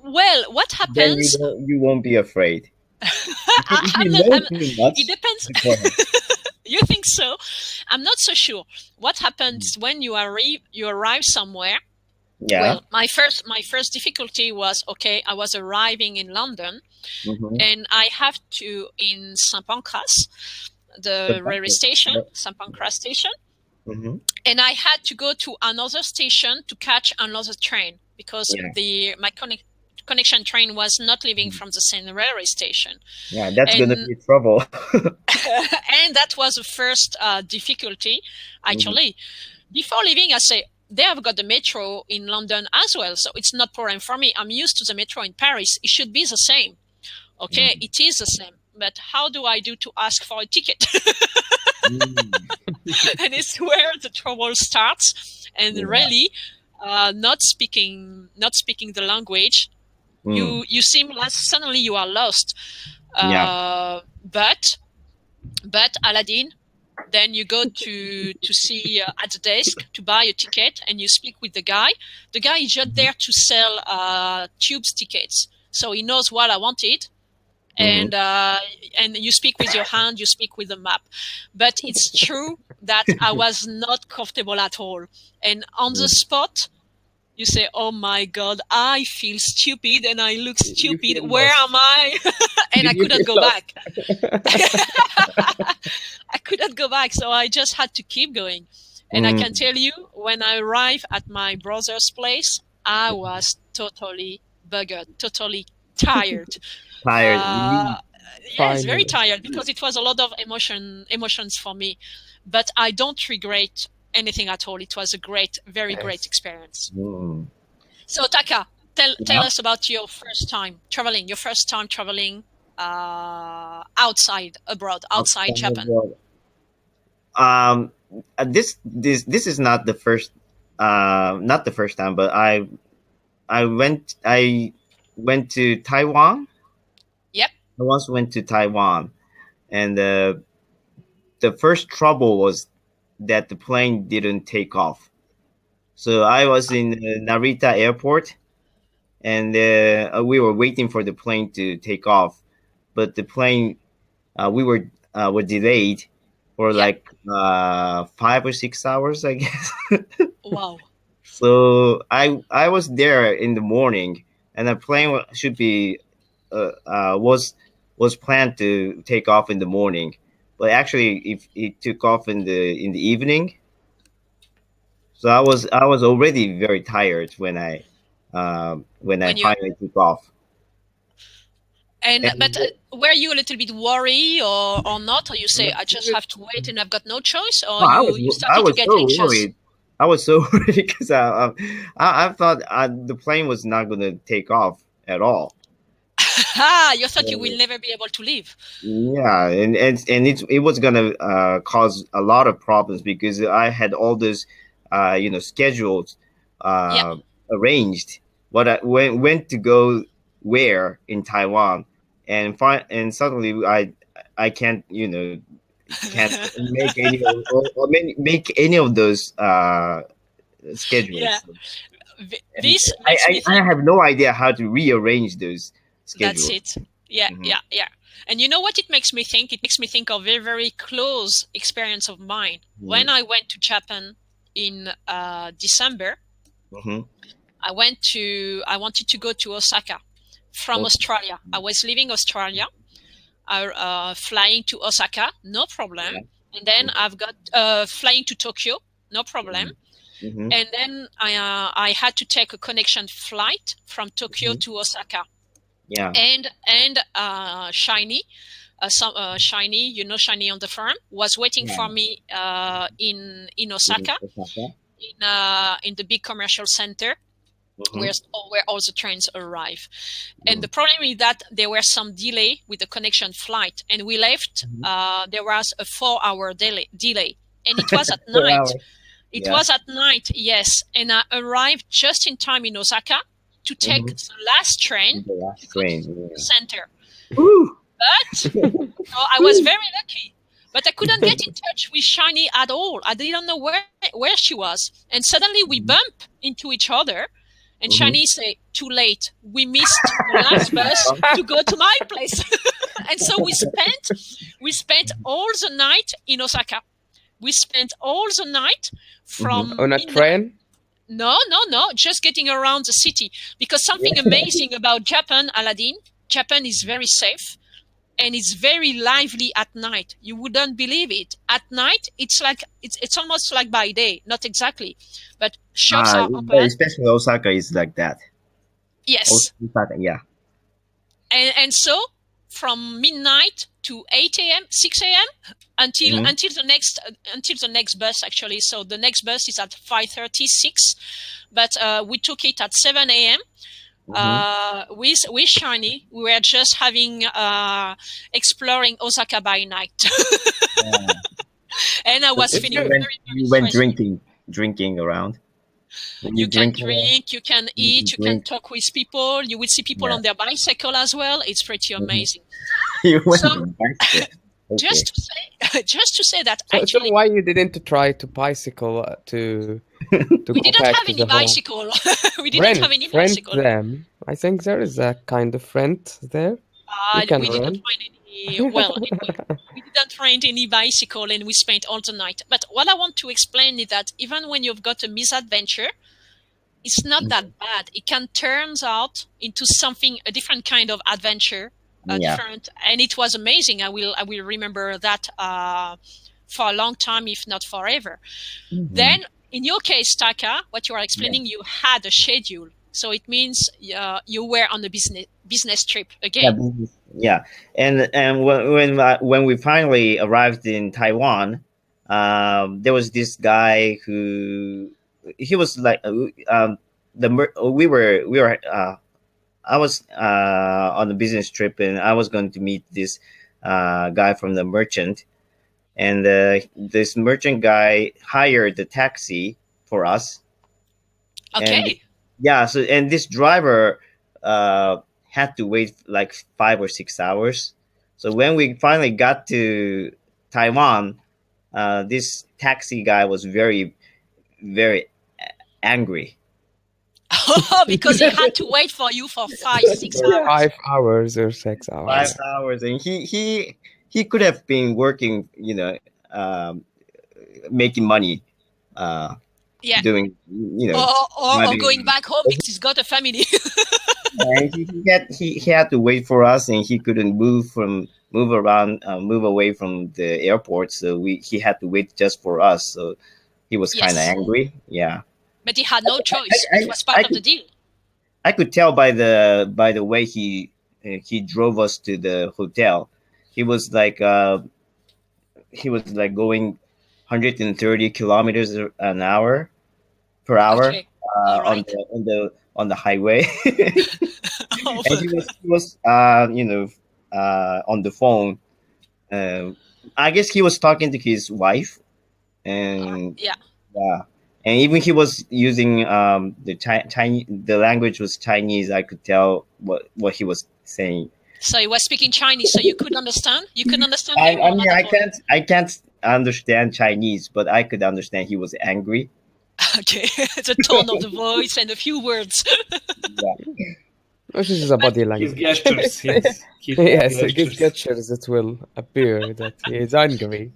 Well, what Then happens? you won't be afraid. If I'm you not. know too It much depends. beforehand. You think so? I'm not so sure. What happens when you arrive somewhere? Yeah. Well, my first difficulty was, okay, I was arriving in London, Mm-hmm. and I have to in Saint Pancras, The the railway bucket. station, Yep. Saint Pancras station, Mm-hmm. and I had to go to another station to catch another train because Yeah. my connection train was not leaving from the same railway station. Yeah, that's gonna And be trouble. and that was the first difficulty. Mhm. Actually, before leaving, I say they have got the metro in London as well, so it's not problem for me. I'm used to the metro in Paris. It should be the same. Okay, it is the same. But how do I do to ask for a ticket? Mm. And it's where the trouble starts. And Yeah. really, not speaking the language, Mm. you seem like suddenly you are lost. Yeah. But Aladdin, then you go to see at the desk to buy a ticket, and you speak with the guy. The guy is just there to sell tubes tickets, so he knows what I wanted. Mm-hmm. And you speak with your hand, you speak with the map. But it's true that I was not comfortable at all. And on the spot, you say, "Oh my God, I feel stupid and I look You stupid. feel Where lost. am I?" And Did I you feel couldn't go lost? back. I couldn't go back, so I just had to keep going. And I can Mm. tell you, when I arrived at my brother's place, I was totally buggered, totally tired. Tired. Uh, yes, very Finally. tired because it was a lot of emotions for me. But I don't regret anything at all. It was a very great Yes. experience. Mm. So Taka, tell Yeah. us about your first time traveling. Your first time traveling outside abroad, outside Outside Japan. abroad. Um, this is not the first time, but I went to Taiwan. Yep. I once went to Taiwan, and the first trouble was that the plane didn't take off. So I was in Narita Airport, and we were waiting for the plane to take off, but the plane were delayed for Yep. like 5 or 6 hours, I guess. Wow. So I was there in the morning, and the plane should be was planned to take off in the morning, but actually if it took off in the evening. So I was already very tired when I When you finally took off. and but And were you a little bit worried or not? Or you say I just Actually, have to wait and I've got no choice, or no, you I started to was get so anxious? worried. I was so worried because I thought the plane was not going to take off at all. You thought you will So, never be able to leave. yeah, and it was gonna cause a lot of problems because I had all this, schedules Yeah. uh, arranged what I went to go where in Taiwan, and suddenly I can't, can't make any make any of those Yeah, schedules. And this makes me I think. have no idea how to rearrange those That's schedules. it. Yeah, Hmm. yeah, yeah. And you know what it makes me think? It makes me think of a very close experience of mine. When I went to Japan in December, Hmm. I wanted to go to Osaka from Okay. Australia. I was leaving Australia, flying to Osaka, no problem. Yeah. And then I've got flying to Tokyo, no problem. Hmm. And then I had to take a connection flight from Tokyo Hmm. to Osaka. Yeah. And Shiny, Shiny on the farm, was waiting Yeah. for me in Osaka, Osaka. in the big commercial center Hmm. where all the trains arrive. And the problem is that there were some delay with the connection flight, and we left. There was a 4-hour delay, and it was at night. Wow. It Yeah. was at night, yes, and I arrived just in time in Osaka to take Hmm. the last train The to last go to train. the Yeah. center. Woo! But I was very lucky. But I couldn't get in touch with Shiny at all. I didn't know where she was. And suddenly we bump into each other. And Hmm. Shiny say, "Too late. We missed the last bus to go to my place." And so we spent all the night in Osaka. We spent all the night from On a midnight. train? No, just getting around the city. Because something amazing about Japan, Aladdin, Japan is very safe and it's very lively at night. You wouldn't believe it. At night, it's almost like by day, not exactly, but shops are open. Especially Osaka is like that. Yes, Osaka, yeah. and so from midnight to 8 a.m., 6 a.m. until Hmm. until the next bus actually. So the next bus is at 5:36, but we took it at 7 a.m. Hmm. With Shiny, we were just having exploring Osaka by night, Yeah. and I So was It's feeling good. very, very you went stressful. drinking around. When you You can drink, drink, you can you eat, can you can drink. talk with people. You will see people Yeah. on their bicycle as well. It's pretty Hmm. amazing. You went So on bicycle. Okay. just to say that So actually why you didn't try to bicycle to we go didn't back have to any the home? bicycle. We didn't have any Rent bicycle. them. I think there is a kind of rent there. You can We didn't rent. find any. Well, anyway, we didn't rent any bicycle, and we spent all the night. But what I want to explain is that even when you've got a misadventure, it's not that bad. It can turn out into something, a different kind of adventure, Yeah. different, and it was amazing. I will remember that for a long time, if not forever. Hmm. Then, in your case, Taka, what you are Yeah. explaining, you had a schedule, so it means you were on a business trip Yeah. again. Yeah. And when we finally arrived in Taiwan, there was this guy who he was like we were I was on a business trip, and I was going to meet this guy from the merchant, and this merchant guy hired the taxi for us, and Okay. yeah, so and this driver uh, had to wait like 5 or 6 hours. So when we finally got to Taiwan, this taxi guy was very, very angry. Because he had to wait for you for 5, 6 For For hours. 5 hours or 6 hours. five Yes. hours, and he could have been working, making money, uh, Yeah. doing, Or driving. going back home because he's got a family. And he had to wait for us, and he couldn't move around, move away from the airport. So he had to wait just for us. So he was kind of Yes. angry. Yeah, But he had no choice. I, It was part I of the could deal. I could tell by the way he drove us to the hotel. He was like going 130 kilometers an hour per hour Okay. All on right. the highway. Oh, And he was on the phone. uh, I guess he was talking to his wife, and yeah. yeah, and even he was using the Chinese. The language was Chinese. I could tell what he was saying. So he was speaking Chinese, so you could understand. You could understand I, him I or mean, not at all. I can't understand Chinese, but I could understand he was angry. Okay, the tone of the voice and a few words. Yeah. Which is a body His language. gestures, his Yes, his gestures. gestures, it will appear that he is angry.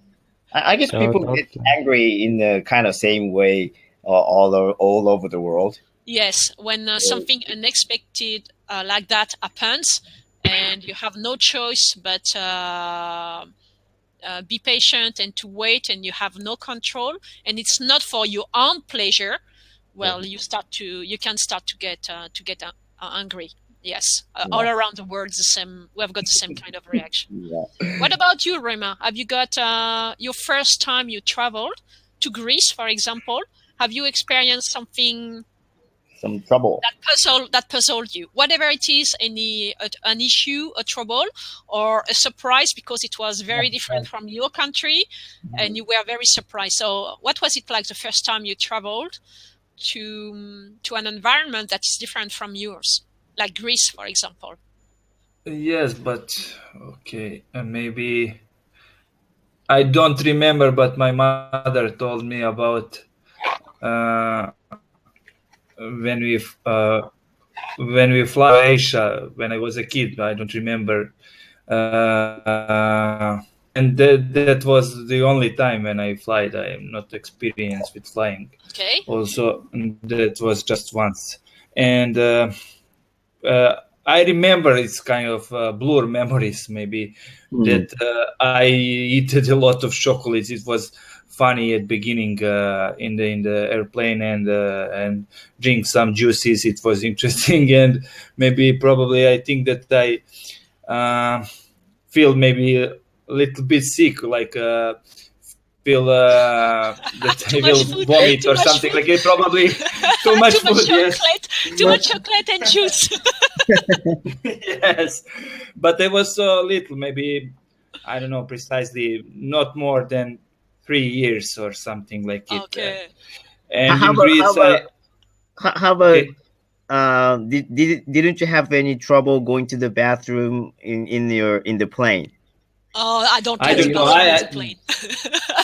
I guess So people don't get lie. angry in the kind of same way all over the world. Yes, when something unexpected like that happens, and you have no choice but be patient and to wait, and you have no control, and it's not for your own pleasure. Well, you can start to get angry. Yes, all around the world, the same. We have got the same kind of reaction. Yeah. What about you, Rema? Have you got your first time you traveled to Greece, for example? Have you experienced something Some trouble. that puzzled you, whatever it is, an issue, a trouble, or a surprise because it was very different from your country, and you were very surprised? So, what was it like the first time you traveled to an environment that is different from yours, like Greece, for example? Yes, but okay, maybe I don't remember, but my mother told me about uh, when we fly to Asia when I was a kid. I don't remember, and that was the only time when I flight. I am not experienced with flying. Okay. Also, that was just once, and I remember it's kind of blur memories maybe that I eat a lot of chocolates. It was funny at beginning in the airplane and drink some juices. It was interesting and maybe probably I think that I feel maybe a little bit sick, like feel that I Too will much food. vomit Too or much something food. like it. Probably too much Too much food. Yes. chocolate. Too much chocolate and juice. Yes, but there was so little, maybe I don't know precisely, not more than 3 years or something like it. Okay. And How in about Greece, how about okay. didn't you have any trouble going to the bathroom in the plane? Oh, I don't I like the don't know. bathroom in the plane.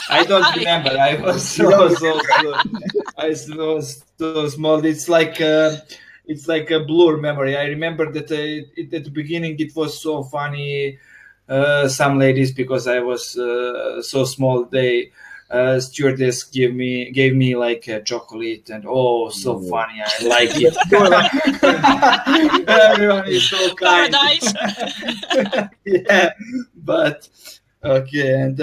I don't remember. I was You don't I was so small. It's like a blur memory. I remember that at the beginning it was so funny. Some ladies, because I was so small, they stewardess gave me like a chocolate, and oh, so funny. I like it. You were like, Everyone is so kind. Paradise. Yeah, but okay. And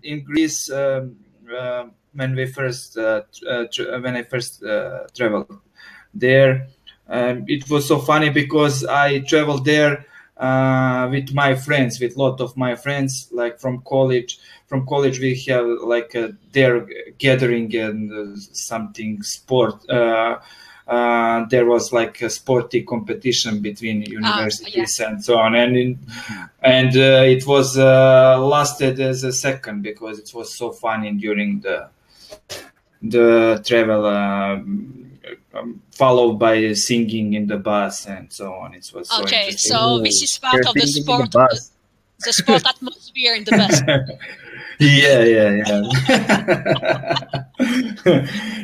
in Greece, when we first when I first traveled there, it was so funny because I traveled there with my friends, with a lot of my friends, like from college. From college, we have like their gathering and something sport. There was like a sporty competition between universities and so on, and it was lasted as a second because it was so funny during the travel, followed by singing in the bus and so on. It was so Okay, interesting. so this is part you're of the thinking in the sport, bus. the sport atmosphere in the bus. Yeah.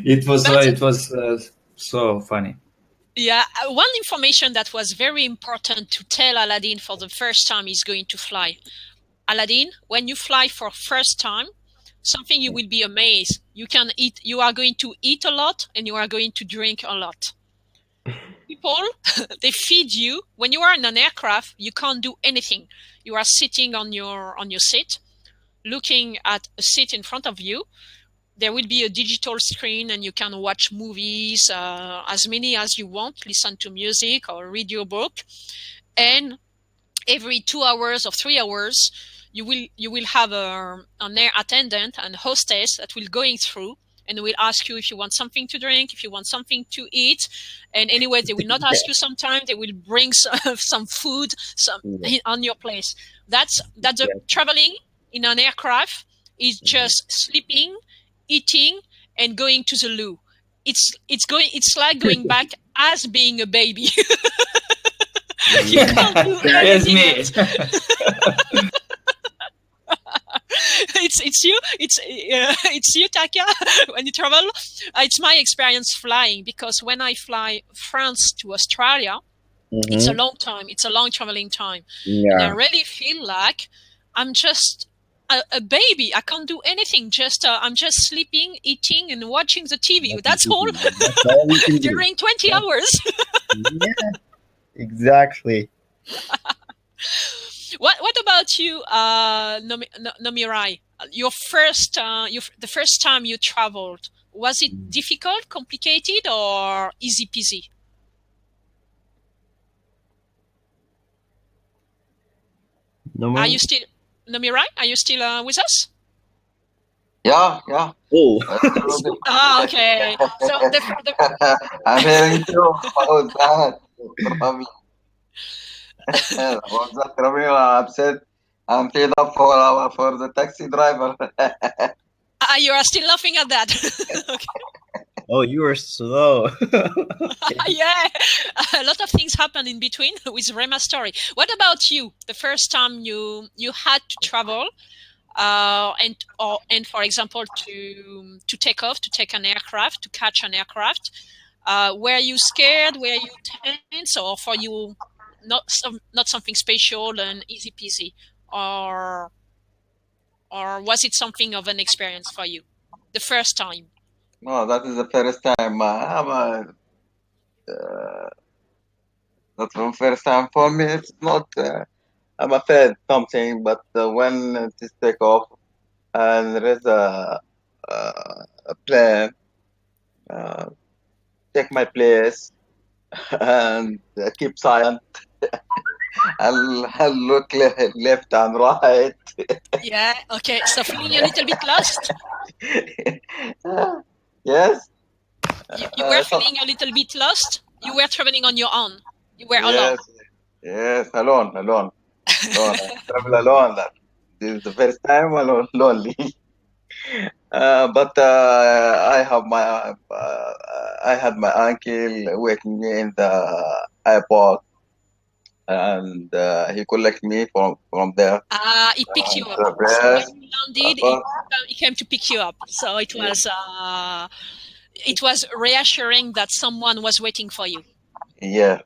It was so funny. Yeah, one information that was very important to tell Aladdin for the first time he's going to fly. Aladdin, when you fly for first time, something you will be amazed. You can eat. You are going to eat a lot, and you are going to drink a lot. People, they feed you. When you are in an aircraft, you can't do anything. You are sitting on your seat, looking at a seat in front of you. There will be a digital screen and you can watch movies, as many as you want, listen to music or read your book. And every 2 hours or 3 hours, you will have an air attendant and hostess that will going through and will ask you if you want something to drink, if you want something to eat. And anyway, they will not ask you sometimes, they will bring some food on your place. That's traveling in an aircraft is just sleeping, eating, and going to the loo. it's like going back as being a baby. You can't do Yes, anything me. else. It's you, Taka. When you travel, it's my experience flying, because when I fly France to Australia, it's a long time. It's a long traveling time, and I Yeah. really feel like I'm just a baby. I can't do anything. I'm just sleeping, eating, and watching the TV. That's all That's all we can do. during 20 Yeah. hours. Yeah, exactly. What about you, Nomirai? The first time you traveled, was it difficult, complicated, or easy peasy? No Are more? you still, Nomirai? Are you still with us? Yeah. Oh. Absolutely. Ah, okay. So I'm hearing you about that. Rami. About that, Rami, I'm upset. I'm fed up for the taxi driver. you are still laughing at that. Okay. Oh, you were slow. Yeah, a lot of things happen in between with Rema's story. What about you? The first time you had to travel, and for example to take off, to take an aircraft, to catch an aircraft, were you scared? Were you tense, or for you not something special and easy peasy, or was it something of an experience for you the first time? No, that is the first time. That's the first time for me. It's not. I'm afraid something, but when it is take off and there is a plane, uh, take my place and keep silent. I'll look left and right. Yeah, okay, so feeling a little bit lost. Yes. You were feeling a little bit lost. You were traveling on your own. You were alone. Yes. Alone. I travel alone. This is the first time alone, lonely. But I had my uncle waiting me in the airport, and he collect me from there. He picked you up. And, So when yes, you landed, but, he came to pick you up. So it was reassuring that someone was waiting for you. yeah.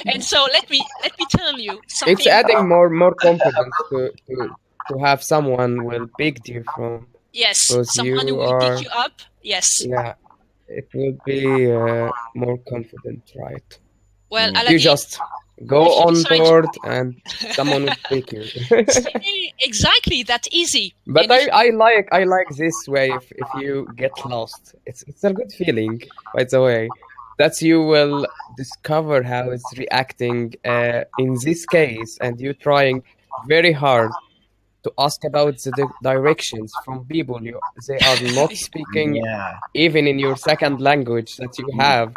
And so let me tell you It's something. adding more confidence to have someone will pick you from, Yes, because someone who you will pick are, you up. Yes. yeah, it will be more confident, right? Well, If you Aladdin, just go if you on decide board and someone will pick you. see, exactly that easy. But And if I like this way. If you get lost, it's a good feeling. By the way, that you will discover how it's reacting in this case, and you trying very hard to ask about the directions from people they are not speaking Yeah. even in your second language that you have.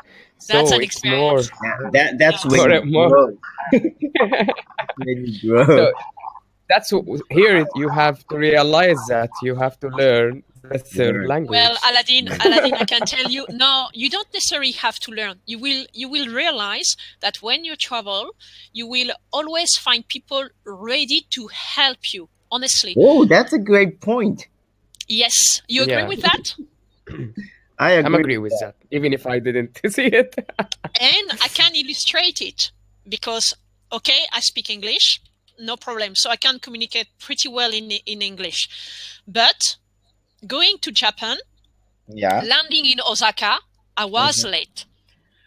that's So an it's more experience. That's when Yes. you more. grow. That's when you grow. So here you have to realize that you have to learn the third Learn. Well, language. Aladdin, I can tell you, no, you don't necessarily have to learn. You will realize that when you travel, you will always find people ready to help you. Honestly, Oh, that's a great point. yes, you agree Yeah, with that? I I'm agree agree with with that. that, even if I didn't see it. And I can illustrate it because, okay, I speak English, no problem. So I can communicate pretty well in English. But going to Japan, Yeah. landing in Osaka, I was late.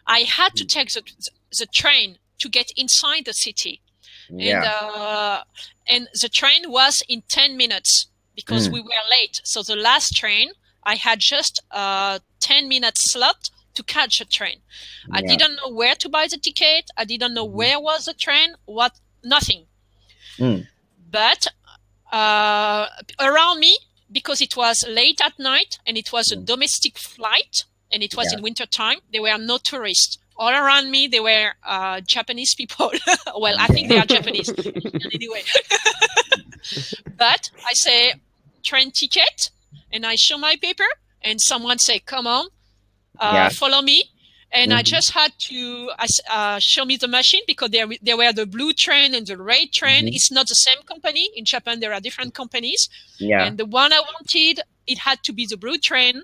I had to take the train to get inside the city. Yeah. And the train was in 10 minutes because we were late. So the last train, I had just a 10-minute slot to catch a train. I Yeah. didn't know where to buy the ticket. I didn't know where was the train, nothing. Mm. But around me, because it was late at night and it was a domestic flight and it was Yeah. in winter time, there were no tourists. All around me, there were Japanese people. Well, I think they are Japanese anyway. But I say train ticket and I show my paper and someone say, "Come on, Yeah. follow me." And I Mhm. just had to show me the machine, because there were the blue train and the red train. Mhm. It's not the same company. In Japan, there are different companies. Yeah. And the one I wanted, it had to be the blue train.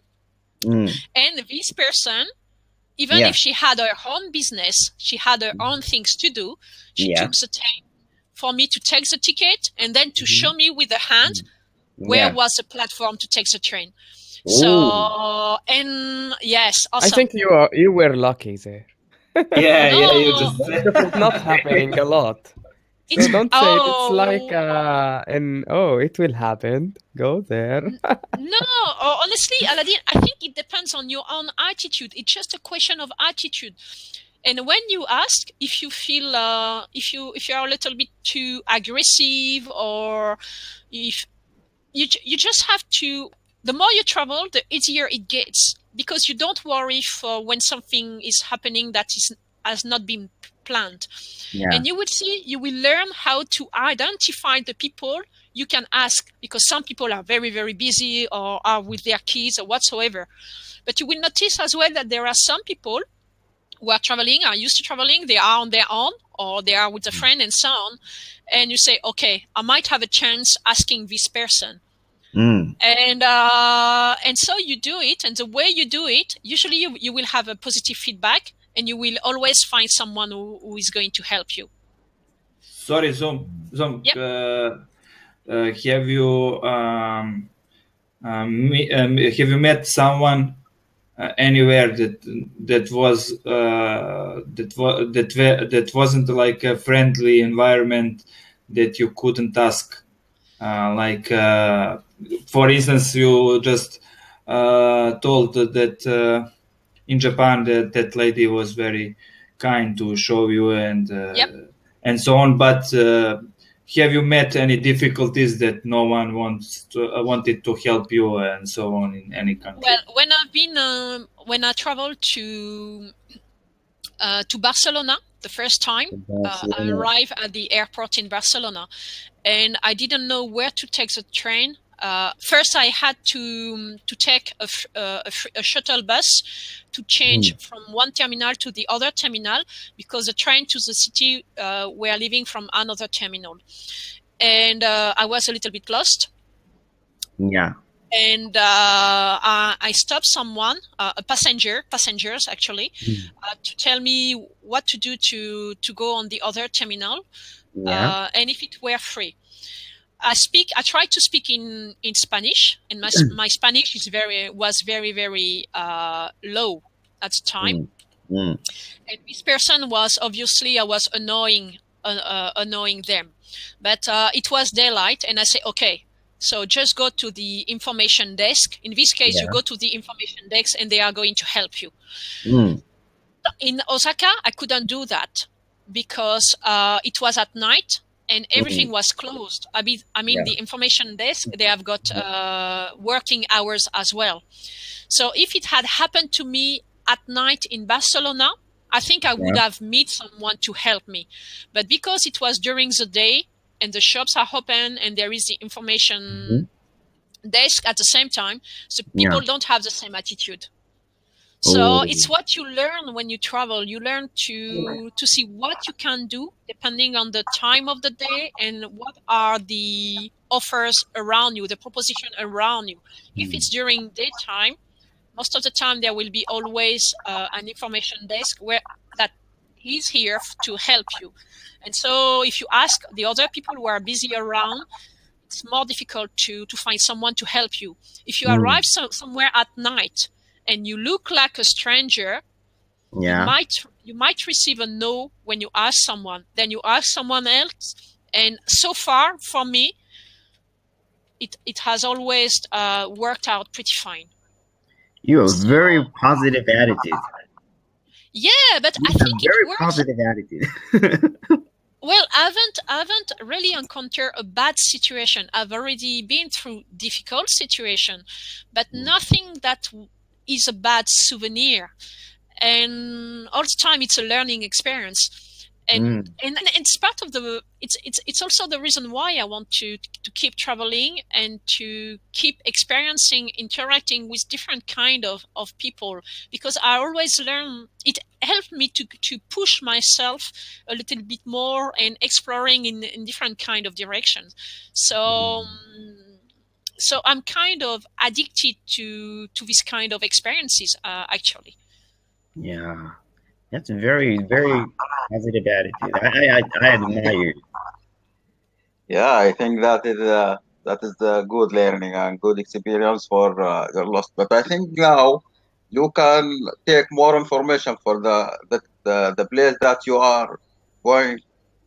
Mm. And this person, even Yeah. if she had her own business, she had her own things to do, she Yeah. took the time for me to take the ticket and then to show me with the hand where Yeah. was the platform to take the train. Ooh. So, and yes, I awesome. think you were lucky there. Yeah, No, yeah, you just Most of It's the not time. happening a lot. So it's don't say it. It's like oh it will happen. Go there. no. Or honestly, Aladdin, I think it depends on your own attitude. It's just a question of attitude. And when you ask if you feel if you are a little bit too aggressive, or if you just have to, the more you travel, the easier it gets, because you don't worry for when something is happening that has not been planned. Yeah. And you will see, you will learn how to identify the people you can ask, because some people are very, very busy or are with their kids or whatsoever. But you will notice as well that there are some people who are traveling, are used to traveling, they are on their own, or they are with a friend and so on. And you say, okay, I might have a chance asking this person. Mm. And so you do it, and the way you do it, usually you will have a positive feedback, and you will always find someone who is going to help you. Sorry, Zom. Yep. Have you have you met someone anywhere that was that wasn't like a friendly environment, that you couldn't ask? Like, for instance, you just told that in Japan that lady was very kind to show you Yep. and so on. But have you met any difficulties that no one wanted to help you and so on in any country? Well, when I traveled to Barcelona the first time, I Barcelona. arrived at the airport in Barcelona, and I didn't know where to take the train. First, I had to take a shuttle bus to change from one terminal to the other terminal, because the train to the city were leaving from another terminal, and I was a little bit lost. Yeah. And I stopped someone, passengers actually, Mm. to tell me what to do to go on the other terminal, Yeah. and if it were free. I tried to speak in Spanish, and my Spanish was very, very low at the time. Mm. Mm. And this person was, obviously, I was annoying them, but it was daylight, and I say, okay, so just go to the information desk. In this case, you Yeah. go to the information desk, and they are going to help you. Mm. In Osaka, I couldn't do that, because it was at night and everything Mm. was closed. I mean, Yeah. the information desk, they have got working hours as well. So if it had happened to me at night in Barcelona, I think I would Yeah. have met someone to help me. But because it was during the day and the shops are open and there is the information desk at the same time, so people Yeah. don't have the same attitude. So Oh. it's what you learn when you travel. You learn to see what you can do depending on the time of the day and what are the offers around you, the proposition around you. If it's during daytime, most of the time there will be always an information desk where that is here to help you. And so if you ask the other people who are busy around, it's more difficult to find someone to help you. If you arrive somewhere at night and you look like a stranger, you Yeah. might receive a no when you ask someone. Then you ask someone else, and so far for me, it has always worked out pretty fine. You have a So very positive attitude. yeah, but You I have think it very works. positive attitude. Well, I haven't really encountered a bad situation. I've already been through difficult situation, but nothing that is a bad souvenir. And all the time, it's a learning experience. and it's part of the it's also the reason why I want to keep traveling and to keep experiencing, interacting with different kind of people, because I always learn. It helped me to push myself a little bit more and exploring in different kind of directions. So so I'm kind of addicted to this kind of experiences, actually. Yeah, that's a very, very positive attitude. I admire it. Yeah, I think that is a good learning and good experience for your lost. But I think now you can take more information for the place that you are going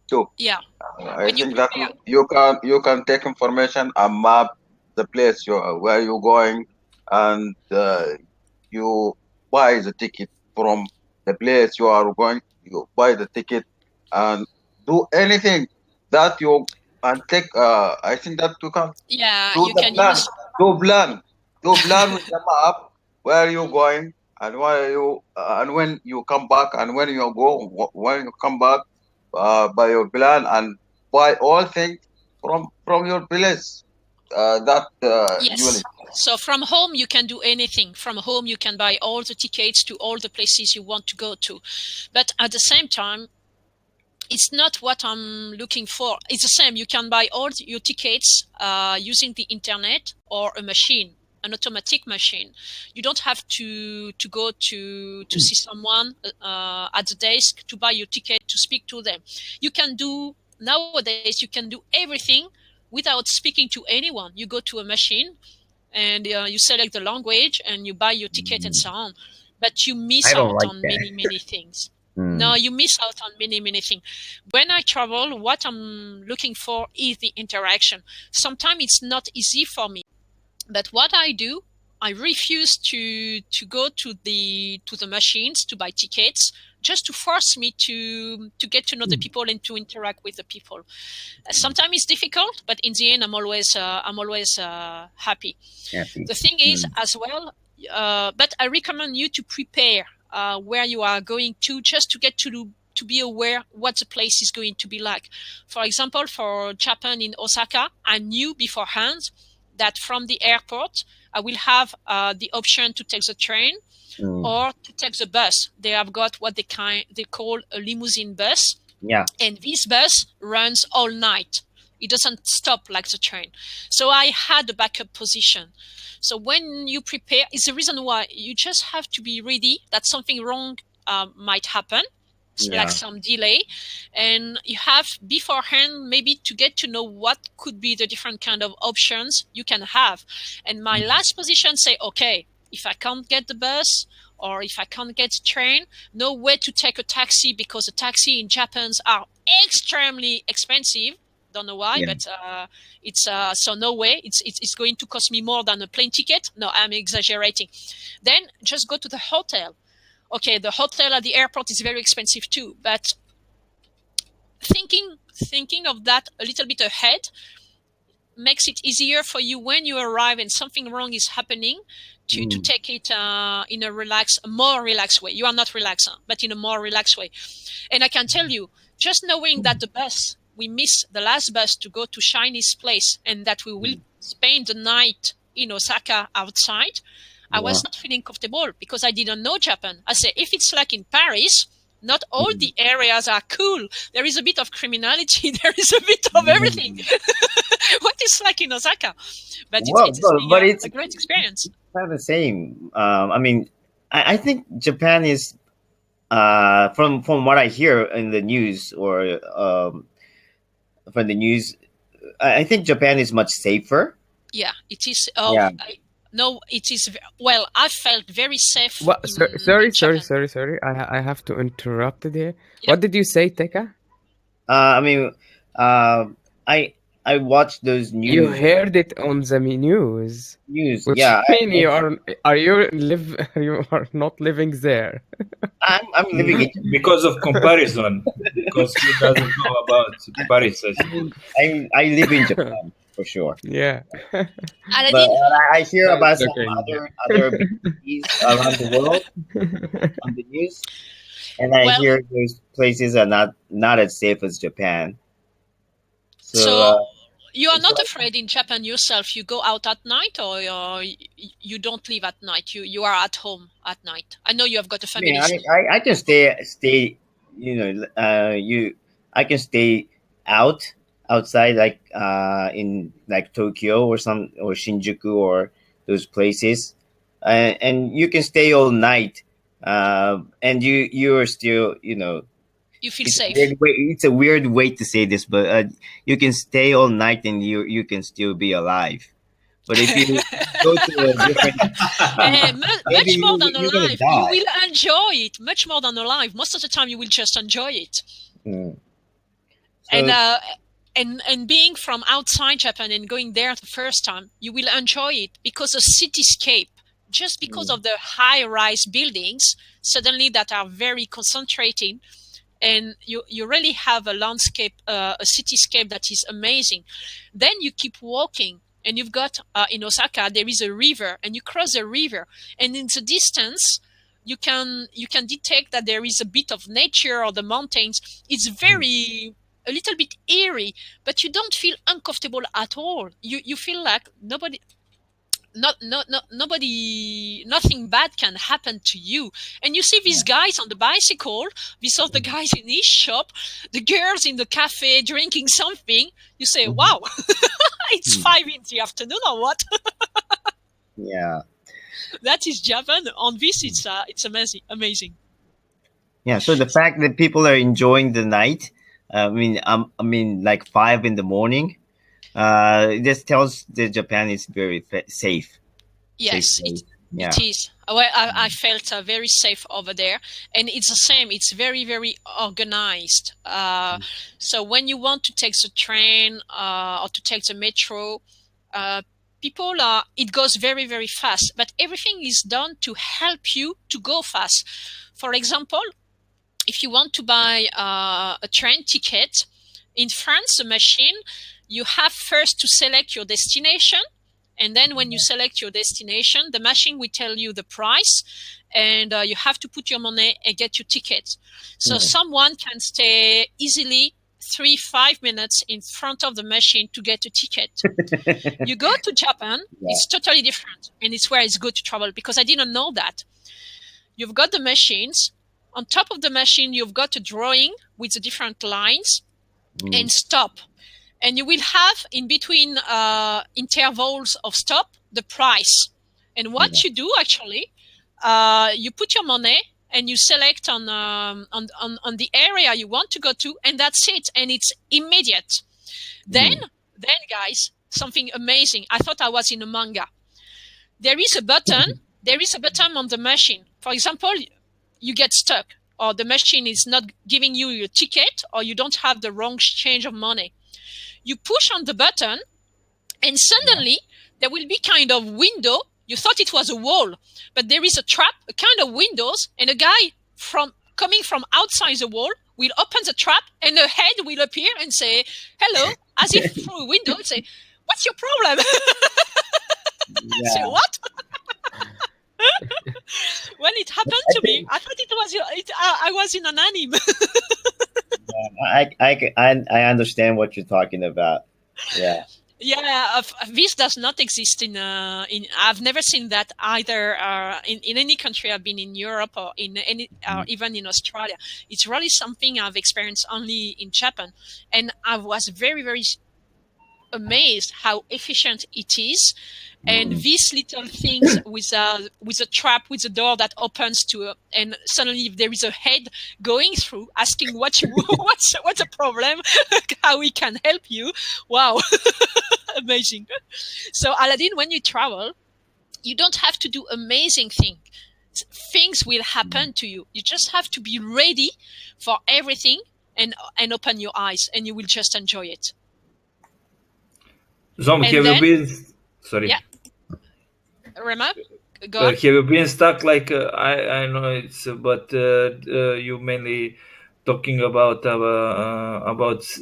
to. Yeah, I when you think that prepare. you can take information and map the place where you're going, and you buy the ticket from the place you are going. You buy the ticket and do anything that you and take. I think that you can Yeah, do you the can plan. use. Do plan with the map where you're going and where you and when you come back and when you go when you come back by your plan and buy all things from your place that you will. Yes. So from home you can do anything. From home you can buy all the tickets to all the places you want to go to. But at the same time, it's not what I'm looking for. It's the same. You can buy all your tickets using the internet or a machine, an automatic machine. You don't have to go to see someone at the desk to buy your ticket to speak to them. You can do nowadays. You can do everything without speaking to anyone. You go to a machine and you select the language and you buy your ticket and so on, but you I miss don't out like on that. many things. No, Mm. you miss out on many things. When I travel, what I'm looking for is the interaction. Sometimes it's not easy for me, but what I do, I refuse to go to the machines to buy tickets, just to force me to get to know the people and to interact with the people. Sometimes it's difficult, but in the end, I'm always happy. Happy. The thing is, Mm. as well, but I recommend you to prepare where you are going to, just to get to be aware what the place is going to be like. For example, for Japan in Osaka, I knew beforehand that from the airport I will have the option to take the train Mm. or to take the bus. They have got what they call a limousine bus, Yeah. and this bus runs all night. It doesn't stop like the train. So I had a backup position. So when you prepare, it's the reason why you just have to be ready that something wrong might happen, like Yeah. some delay, and you have beforehand maybe to get to know what could be the different kind of options you can have. And my last position say, okay, if I can't get the bus or if I can't get a train, no way to take a taxi, because the taxi in Japan are extremely expensive. Don't know why, Yeah. but it's so no way. It's going to cost me more than a plane ticket. No, I'm exaggerating. Then just go to the hotel. Okay, the hotel at the airport is very expensive too, but thinking of that a little bit ahead makes it easier for you when you arrive and something wrong is happening to Mm. take it in a more relaxed way. You are not relaxed, but in a more relaxed way. And I can tell you, just knowing that we miss the last bus to go to Chinese place and that we will spend the night in Osaka outside, I Yeah. was not feeling comfortable because I didn't know Japan. I say, if it's like in Paris, not all the areas are cool. There is a bit of criminality. There is a bit of everything. Mm. What is like in Osaka? But Well, it's been but it's a great experience. kind of the same. I mean, I think Japan is from what I hear in the news or from the news, I think Japan is much safer. Yeah, it is. Yeah. No, it is. Well, I felt very safe What? in Japan. Sorry. I have to interrupt it here. Yeah. What did you say, Teka? I mean, uh, I I watched those You news. heard it on the news, News. which Yeah. mean you are not living there. I'm living in. Because of comparison, because he doesn't know about comparisons. I live in Japan for sure, Yeah. but Aladdin, I hear No, about it's some okay. other big cities around the world on the news. And I Well, hear those places are not as safe as Japan. so So you are so not afraid in Japan yourself. You go out at night, or you don't leave at night. You are at home at night. I know you have got a I mean, family. I can stay. You know, I can stay outside like in like Tokyo or Shinjuku or those places, and you can stay all night, and you are still You feel it's a safe. weird way. It's a weird way to say this, but you can stay all night and you can still be alive. But if you go to a different, maybe Much more than you're gonna alive. You die. will enjoy it much more than alive. Most of the time, you will just enjoy it. Mm. And So and being from outside Japan and going there the first time, you will enjoy it because the cityscape, just because of the high-rise buildings, suddenly that are very concentrated, and you really have a landscape, a cityscape that is amazing. Then you keep walking, and you've got in Osaka there is a river, and you cross the river, and in the distance you can detect that there is a bit of nature or the mountains. It's very a little bit eerie, but you don't feel uncomfortable at all. You feel like nobody, nothing bad can happen to you. And you see these guys on the bicycle, these other guys in his shop, the girls in the cafe drinking something. You say, wow, it's 5 in the afternoon or what? yeah, That is Japan. On this, it's amazing. yeah. So the fact that people are enjoying the night, I mean, like 5 in the morning, this tells that Japan is very safe, safe Yes, place. it Yeah. is. Well, I felt very safe over there, and it's the same. It's very, very organized. So when you want to take the train or to take the metro, uh, it goes very, very fast. But everything is done to help you to go fast. For example, if you want to buy a train ticket in France, the machine, you have first to select your destination. And then when you select your destination, the machine will tell you the price, and you have to put your money and get your ticket. So someone can stay easily 3-5 minutes in front of the machine to get a ticket. You go to Japan, it's totally different. And it's where it's good to travel, because I didn't know that. You've got the machines. On top of the machine, you've got a drawing with the different lines and stop. And you will have in between intervals of stop the price. And what you do actually, you put your money and you select on the area you want to go to, and that's it. And it's immediate. Then guys, something amazing. I thought I was in a manga. There is a button. There is a button on the machine. For example, you get stuck, or the machine is not giving you your ticket, or you don't have the wrong change of money. You push on the button, and suddenly there will be kind of window. You thought it was a wall, but there is a trap, a kind of windows, and a guy coming from outside the wall will open the trap, and a head will appear and say hello, as if through a window, and say, "What's your problem?" Say what? When it happened to me, I thought I was in an anime. I understand what you're talking about. Yeah. Yeah, this does not exist in. I've never seen that either in any country I've been in Europe, or in any even in Australia. It's really something I've experienced only in Japan, and I was very, very amazed how efficient it is. And these little things with a trap, with a door that opens and suddenly if there is a head going through asking what's the problem, how we can help you. Wow. Amazing. So Aladdin, when you travel, you don't have to do amazing things will happen to you. You just have to be ready for everything, and open your eyes, and you will just enjoy it. Zom, And have then, you been? Sorry. Yeah. Rema, go on. Have you been stuck? Like I know it's, but you mainly talking about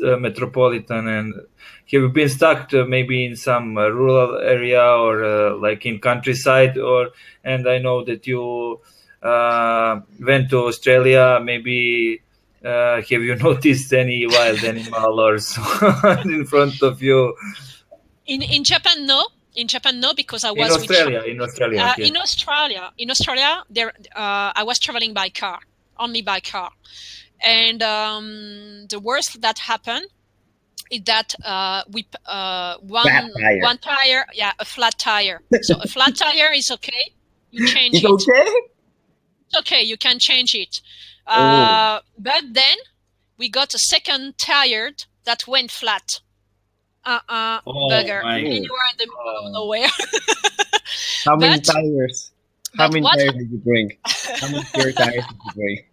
metropolitan, and have you been stuck maybe in some rural area or like in countryside? And I know that you went to Australia, maybe have you noticed any wild animal or so in front of you? In Japan, no. In Japan, no, because I In was Australia, yeah. in Australia, there I was traveling by car, only by car, and the worst that happened is that Flat tire. one tire, yeah, a flat tire. So a flat tire is okay. You change It's it. okay. It's okay. You can change it. Oh. But then we got a second tire that went flat. Oh Bugger. my And you are in the middle of nowhere. How many But tires? How but many what tires did you bring? How many spare tires did you bring?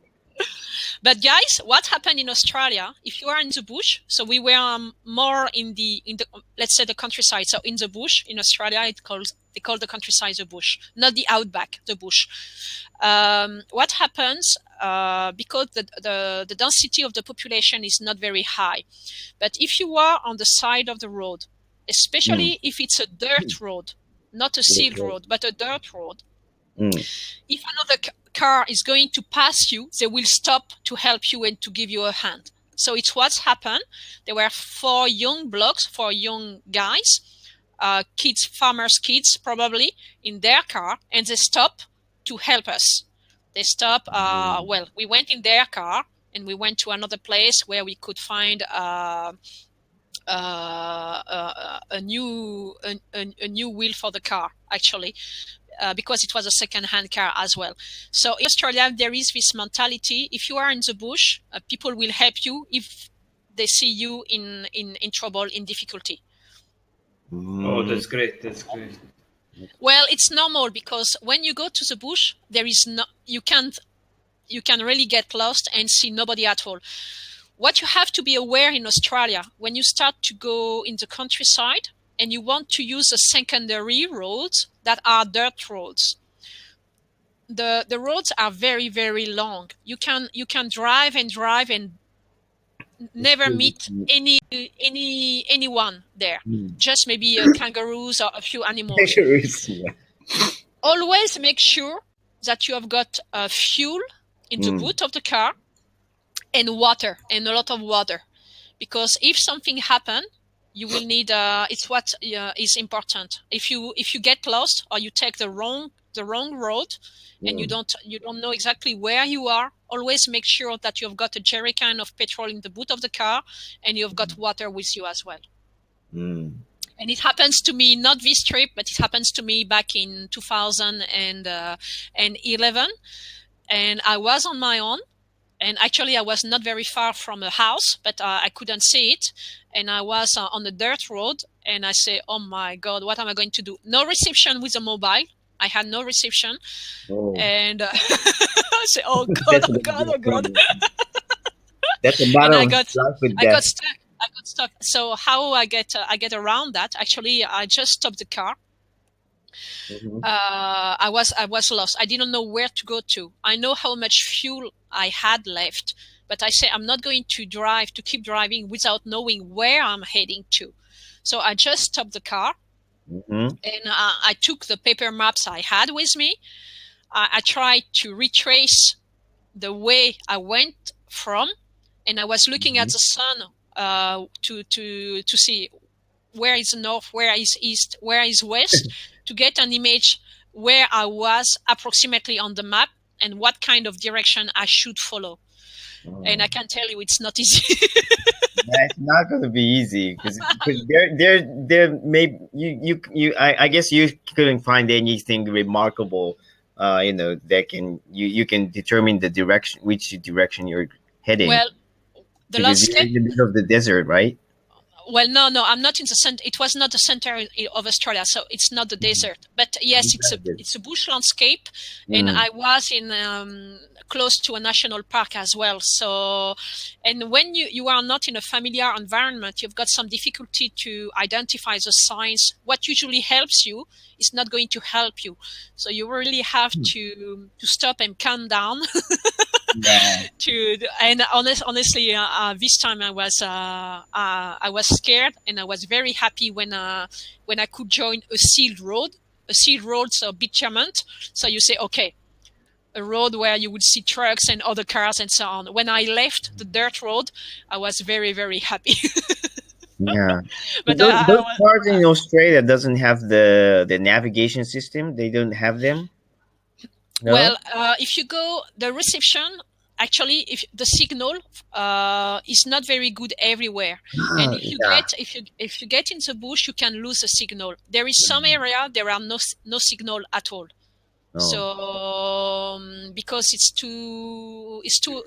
But guys, what happened in Australia? If you are in the bush, so we were more in the let's say the countryside. So in the bush in Australia, they call the countryside the bush, not the outback, the bush. What happens because the density of the population is not very high, but if you are on the side of the road, especially if it's a dirt road, not a sealed road, but a dirt road, if another car is going to pass you, they will stop to help you and to give you a hand. So it's what's happened. There were four young guys, kids, farmers' kids probably, in their car, and they stop to help us. They stop. Well, we went in their car and we went to another place where we could find a new wheel for the car, actually. Because it was a second-hand car as well. So in Australia, there is this mentality: if you are in the bush, people will help you if they see you in trouble, in difficulty. Oh, that's great. That's great. Well, it's normal because when you go to the bush, there is no, you can really get lost and see nobody at all. What you have to be aware in Australia, when you start to go in the countryside and you want to use the secondary roads that are dirt roads, the roads are very, very long. You can drive and never meet anyone there. Just maybe kangaroos or a few animals. Always make sure that you have got fuel in the boot of the car and water, and a lot of water, because if something happens, you will need. It's what is important. If you get lost or you take the wrong road, and you don't know exactly where you are, always make sure that you've got a jerry can of petrol in the boot of the car and you've got water with you as well. And it happens to me, not this trip, but it happens to me back in 2011, and I was on my own. And actually, I was not very far from a house, but I couldn't see it. And I was on the dirt road, and I say, "Oh my God, what am I going to do?" No reception with a mobile. I had no reception, and I say, "Oh God, oh God, oh God!" That's a matter of life with death. I got stuck. So how I get around that? Actually, I just stopped the car. I was lost. I didn't know where to go to. I know how much fuel I had left, but I say I'm not going to keep driving without knowing where I'm heading to. So I just stopped the car, and I took the paper maps I had with me. I tried to retrace the way I went from, and I was looking at the sun to see where is north, where is east, where is west, to get an image where I was approximately on the map and what kind of direction I should follow. And I can tell you it's not easy. It's not going to be easy because there may I guess you couldn't find anything remarkable, that you can determine which direction you're heading. Well, the landscape, you're in the middle of the desert, right? Well, no, I'm not in the center. It was not the center of Australia, so it's not the desert. But yes, it's a bush landscape, and I was in close to a national park as well. So, and when you are not in a familiar environment, you've got some difficulty to identify the signs. What usually helps you is not going to help you. So you really have to stop and calm down. Honestly, this time I was scared, and I was very happy when I could join a sealed road, so bitumen. So you say, okay, a road where you would see trucks and other cars and so on. When I left the dirt road, I was very, very happy. Yeah. But Those cars in Australia doesn't have the navigation system. They don't have them. No? Well, if you go, the reception, actually, if the signal is not very good everywhere, and if you get in the bush, you can lose the signal. There is some area there are no signal at all. Oh. So because it's too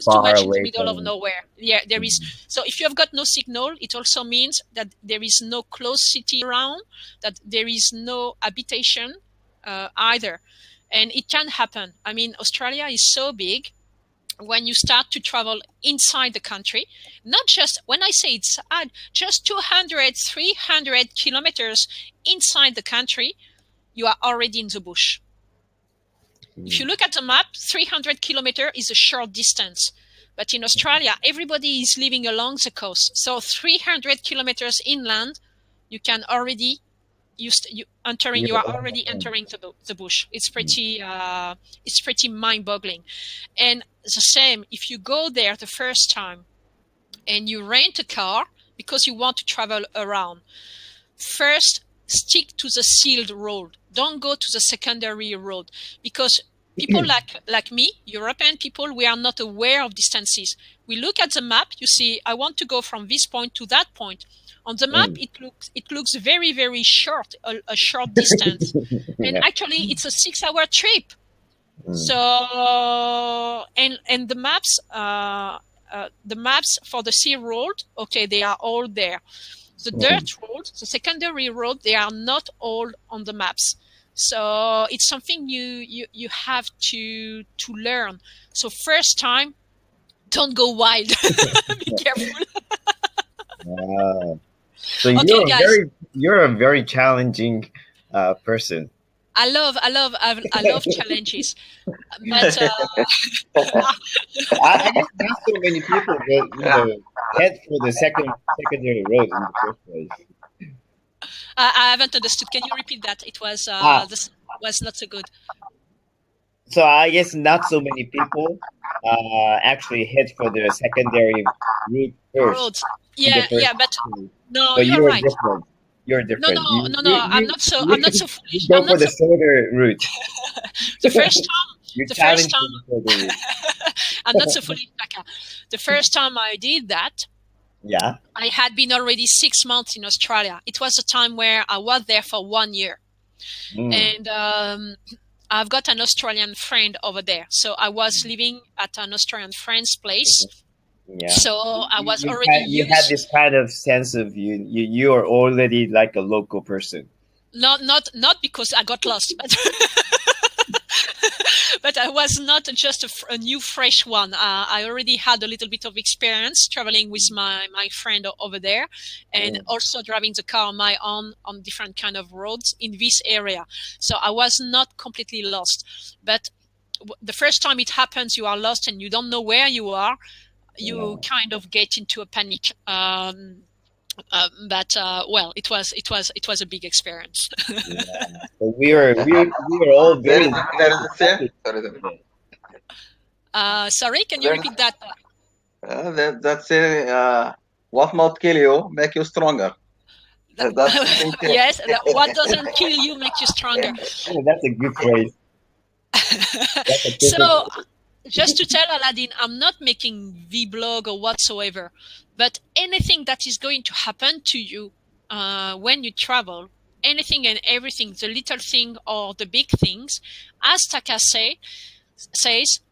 Far much in the away middle of from- nowhere. Yeah, there is. So if you have got no signal, it also means that there is no close city around, that there is no habitation either. And it can happen. I mean, Australia is so big. When you start to travel inside the country, not just, when I say it's just 200, 300 kilometers inside the country, you are already in the bush. If you look at the map, 300 kilometers is a short distance. But in Australia, everybody is living along the coast. So 300 kilometers inland, you can already you are already entering the bush. It's pretty mind-boggling. And the same, if you go there the first time and you rent a car because you want to travel around, first stick to the sealed road. Don't go to the secondary road, because people like me, European people, we are not aware of distances. We look at the map, you see, I want to go from this point to that point. On the map, it looks very, very short, a short distance. And actually, it's a 6-hour trip. So, and the maps for the sea road, okay, they are all there. The dirt road, the secondary road, they are not all on the maps. So it's something you have to learn. So first time, don't go wild. Be careful. Wow. So Okay, guys. you're a very challenging person. I love challenges, but I guess not so many people that head for the secondary road in the first place. I haven't understood. Can you repeat that? It was this was not so good. So I guess not so many people actually head for the secondary route first. Roads. Yeah, but no, But you're right. different. You're No, different. I'm not so foolish. You go for the shorter route. The first time, route. I'm not so foolish, Taka. The first time I did that, Yeah. I had been already 6 months in Australia. It was a time where I was there for 1 year. And I've got an Australian friend over there. So I was living at an Australian friend's place. Yeah. So I was already you had this kind of sense of you are already like a local person. Not because I got lost, but I was not just a new fresh one. I already had a little bit of experience traveling with my friend over there, and also driving the car on my own on different kind of roads in this area. So I was not completely lost. But the first time it happens, you are lost and you don't know where you are. You kind of get into a panic. But well, it was a big experience. So we are all very. There is a saying. Sorry, can you repeat that? That's what not kill you make you stronger. Yes, what doesn't kill you makes you stronger. Oh, that's a good phrase. So, just to tell Aladdin, I'm not making vlog or whatsoever, but anything that is going to happen to you when you travel, anything and everything, the little thing or the big things, as Taka says,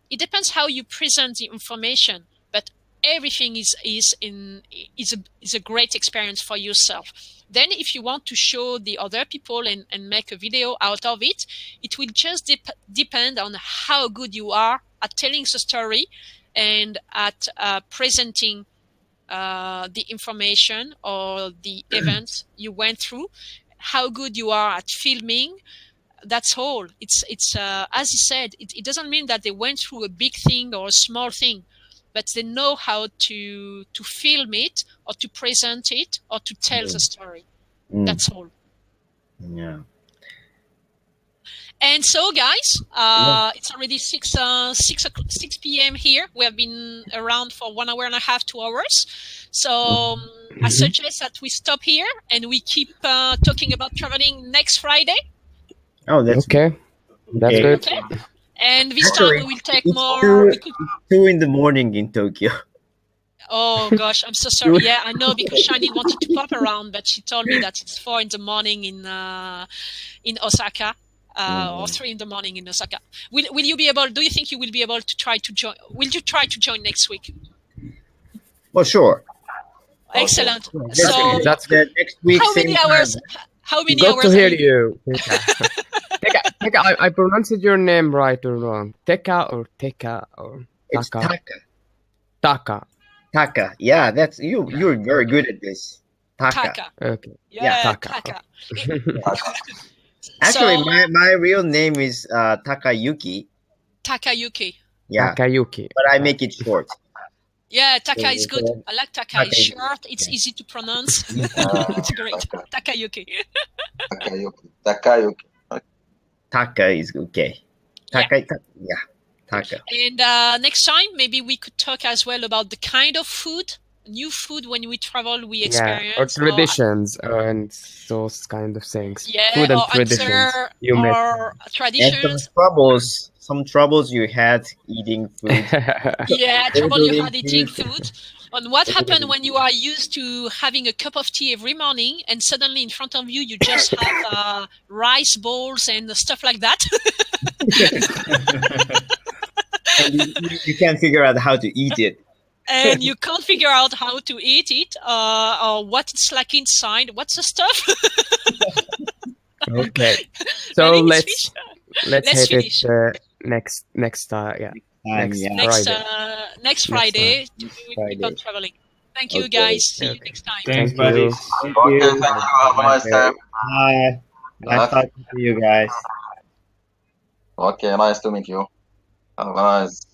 it depends how you present the information, but everything is a great experience for yourself. Then if you want to show the other people and make a video out of it, it will just depend on how good you are at telling the story and at presenting the information or the events you went through, how good you are at filming. That's all. It's as he said, it doesn't mean that they went through a big thing or a small thing, but they know how to film it or to present it or to tell the story. That's all. Yeah. And so, guys, it's already 6 p.m. here. We have been around for 1 hour and a half, 2 hours. So I suggest that we stop here and we keep talking about traveling next Friday. Oh, that's Okay. That's okay. good. Okay. And this time we will take It's more. two in the morning in Tokyo. Oh gosh, I'm so sorry. Yeah, I know, because Shiny wanted to pop around, but she told me that it's 4 in the morning in Osaka, or 3 in the morning in Osaka. Will you be able? Do you think you will be able to try to join? Will you try to join next week? Well, sure. Excellent. That's So That's the next week. how many same hours? time. How many Good hours to are hear you? you. Teka, I pronounced your name right or wrong. Teka or Teka or It's Taka? Taka. Taka. Taka. Yeah, that's you. You're very good at this. Taka. Taka. Okay. Yeah, Taka. Taka. Actually, So my real name is Takayuki. Takayuki. Yeah, Takayuki. but I make it short. Yeah, Taka is good. So, I like Taka. Taka It's is short. It's yeah. easy to pronounce. It's great. Takayuki. Takayuki. Taka is okay. Taka. Yeah, Taka. And next time, maybe we could talk as well about the kind of food, new food when we travel, we Yeah, or experience. traditions and those kind of things. Yeah, Food and or traditions. answer You met. or And traditions. some troubles you had eating food. Yeah, trouble you Ordering had eating food. food. On what happened when you are used to having a cup of tea every morning and suddenly in front of you, you just have rice bowls and stuff like that. And you can't figure out how to eat it. And you can't figure out how to eat it, or what it's like inside. What's the stuff? Okay. So Ready? let's Let's hit finish. it next yeah. Next Yeah. Friday. Next Next Friday, we will keep on traveling. Thank you, guys. See you next time. Thanks, Thank buddies. you. Thank Okay, you. thank you. Have a nice time. Bye. Nice talking to you guys. Okay, nice to meet you. Have a nice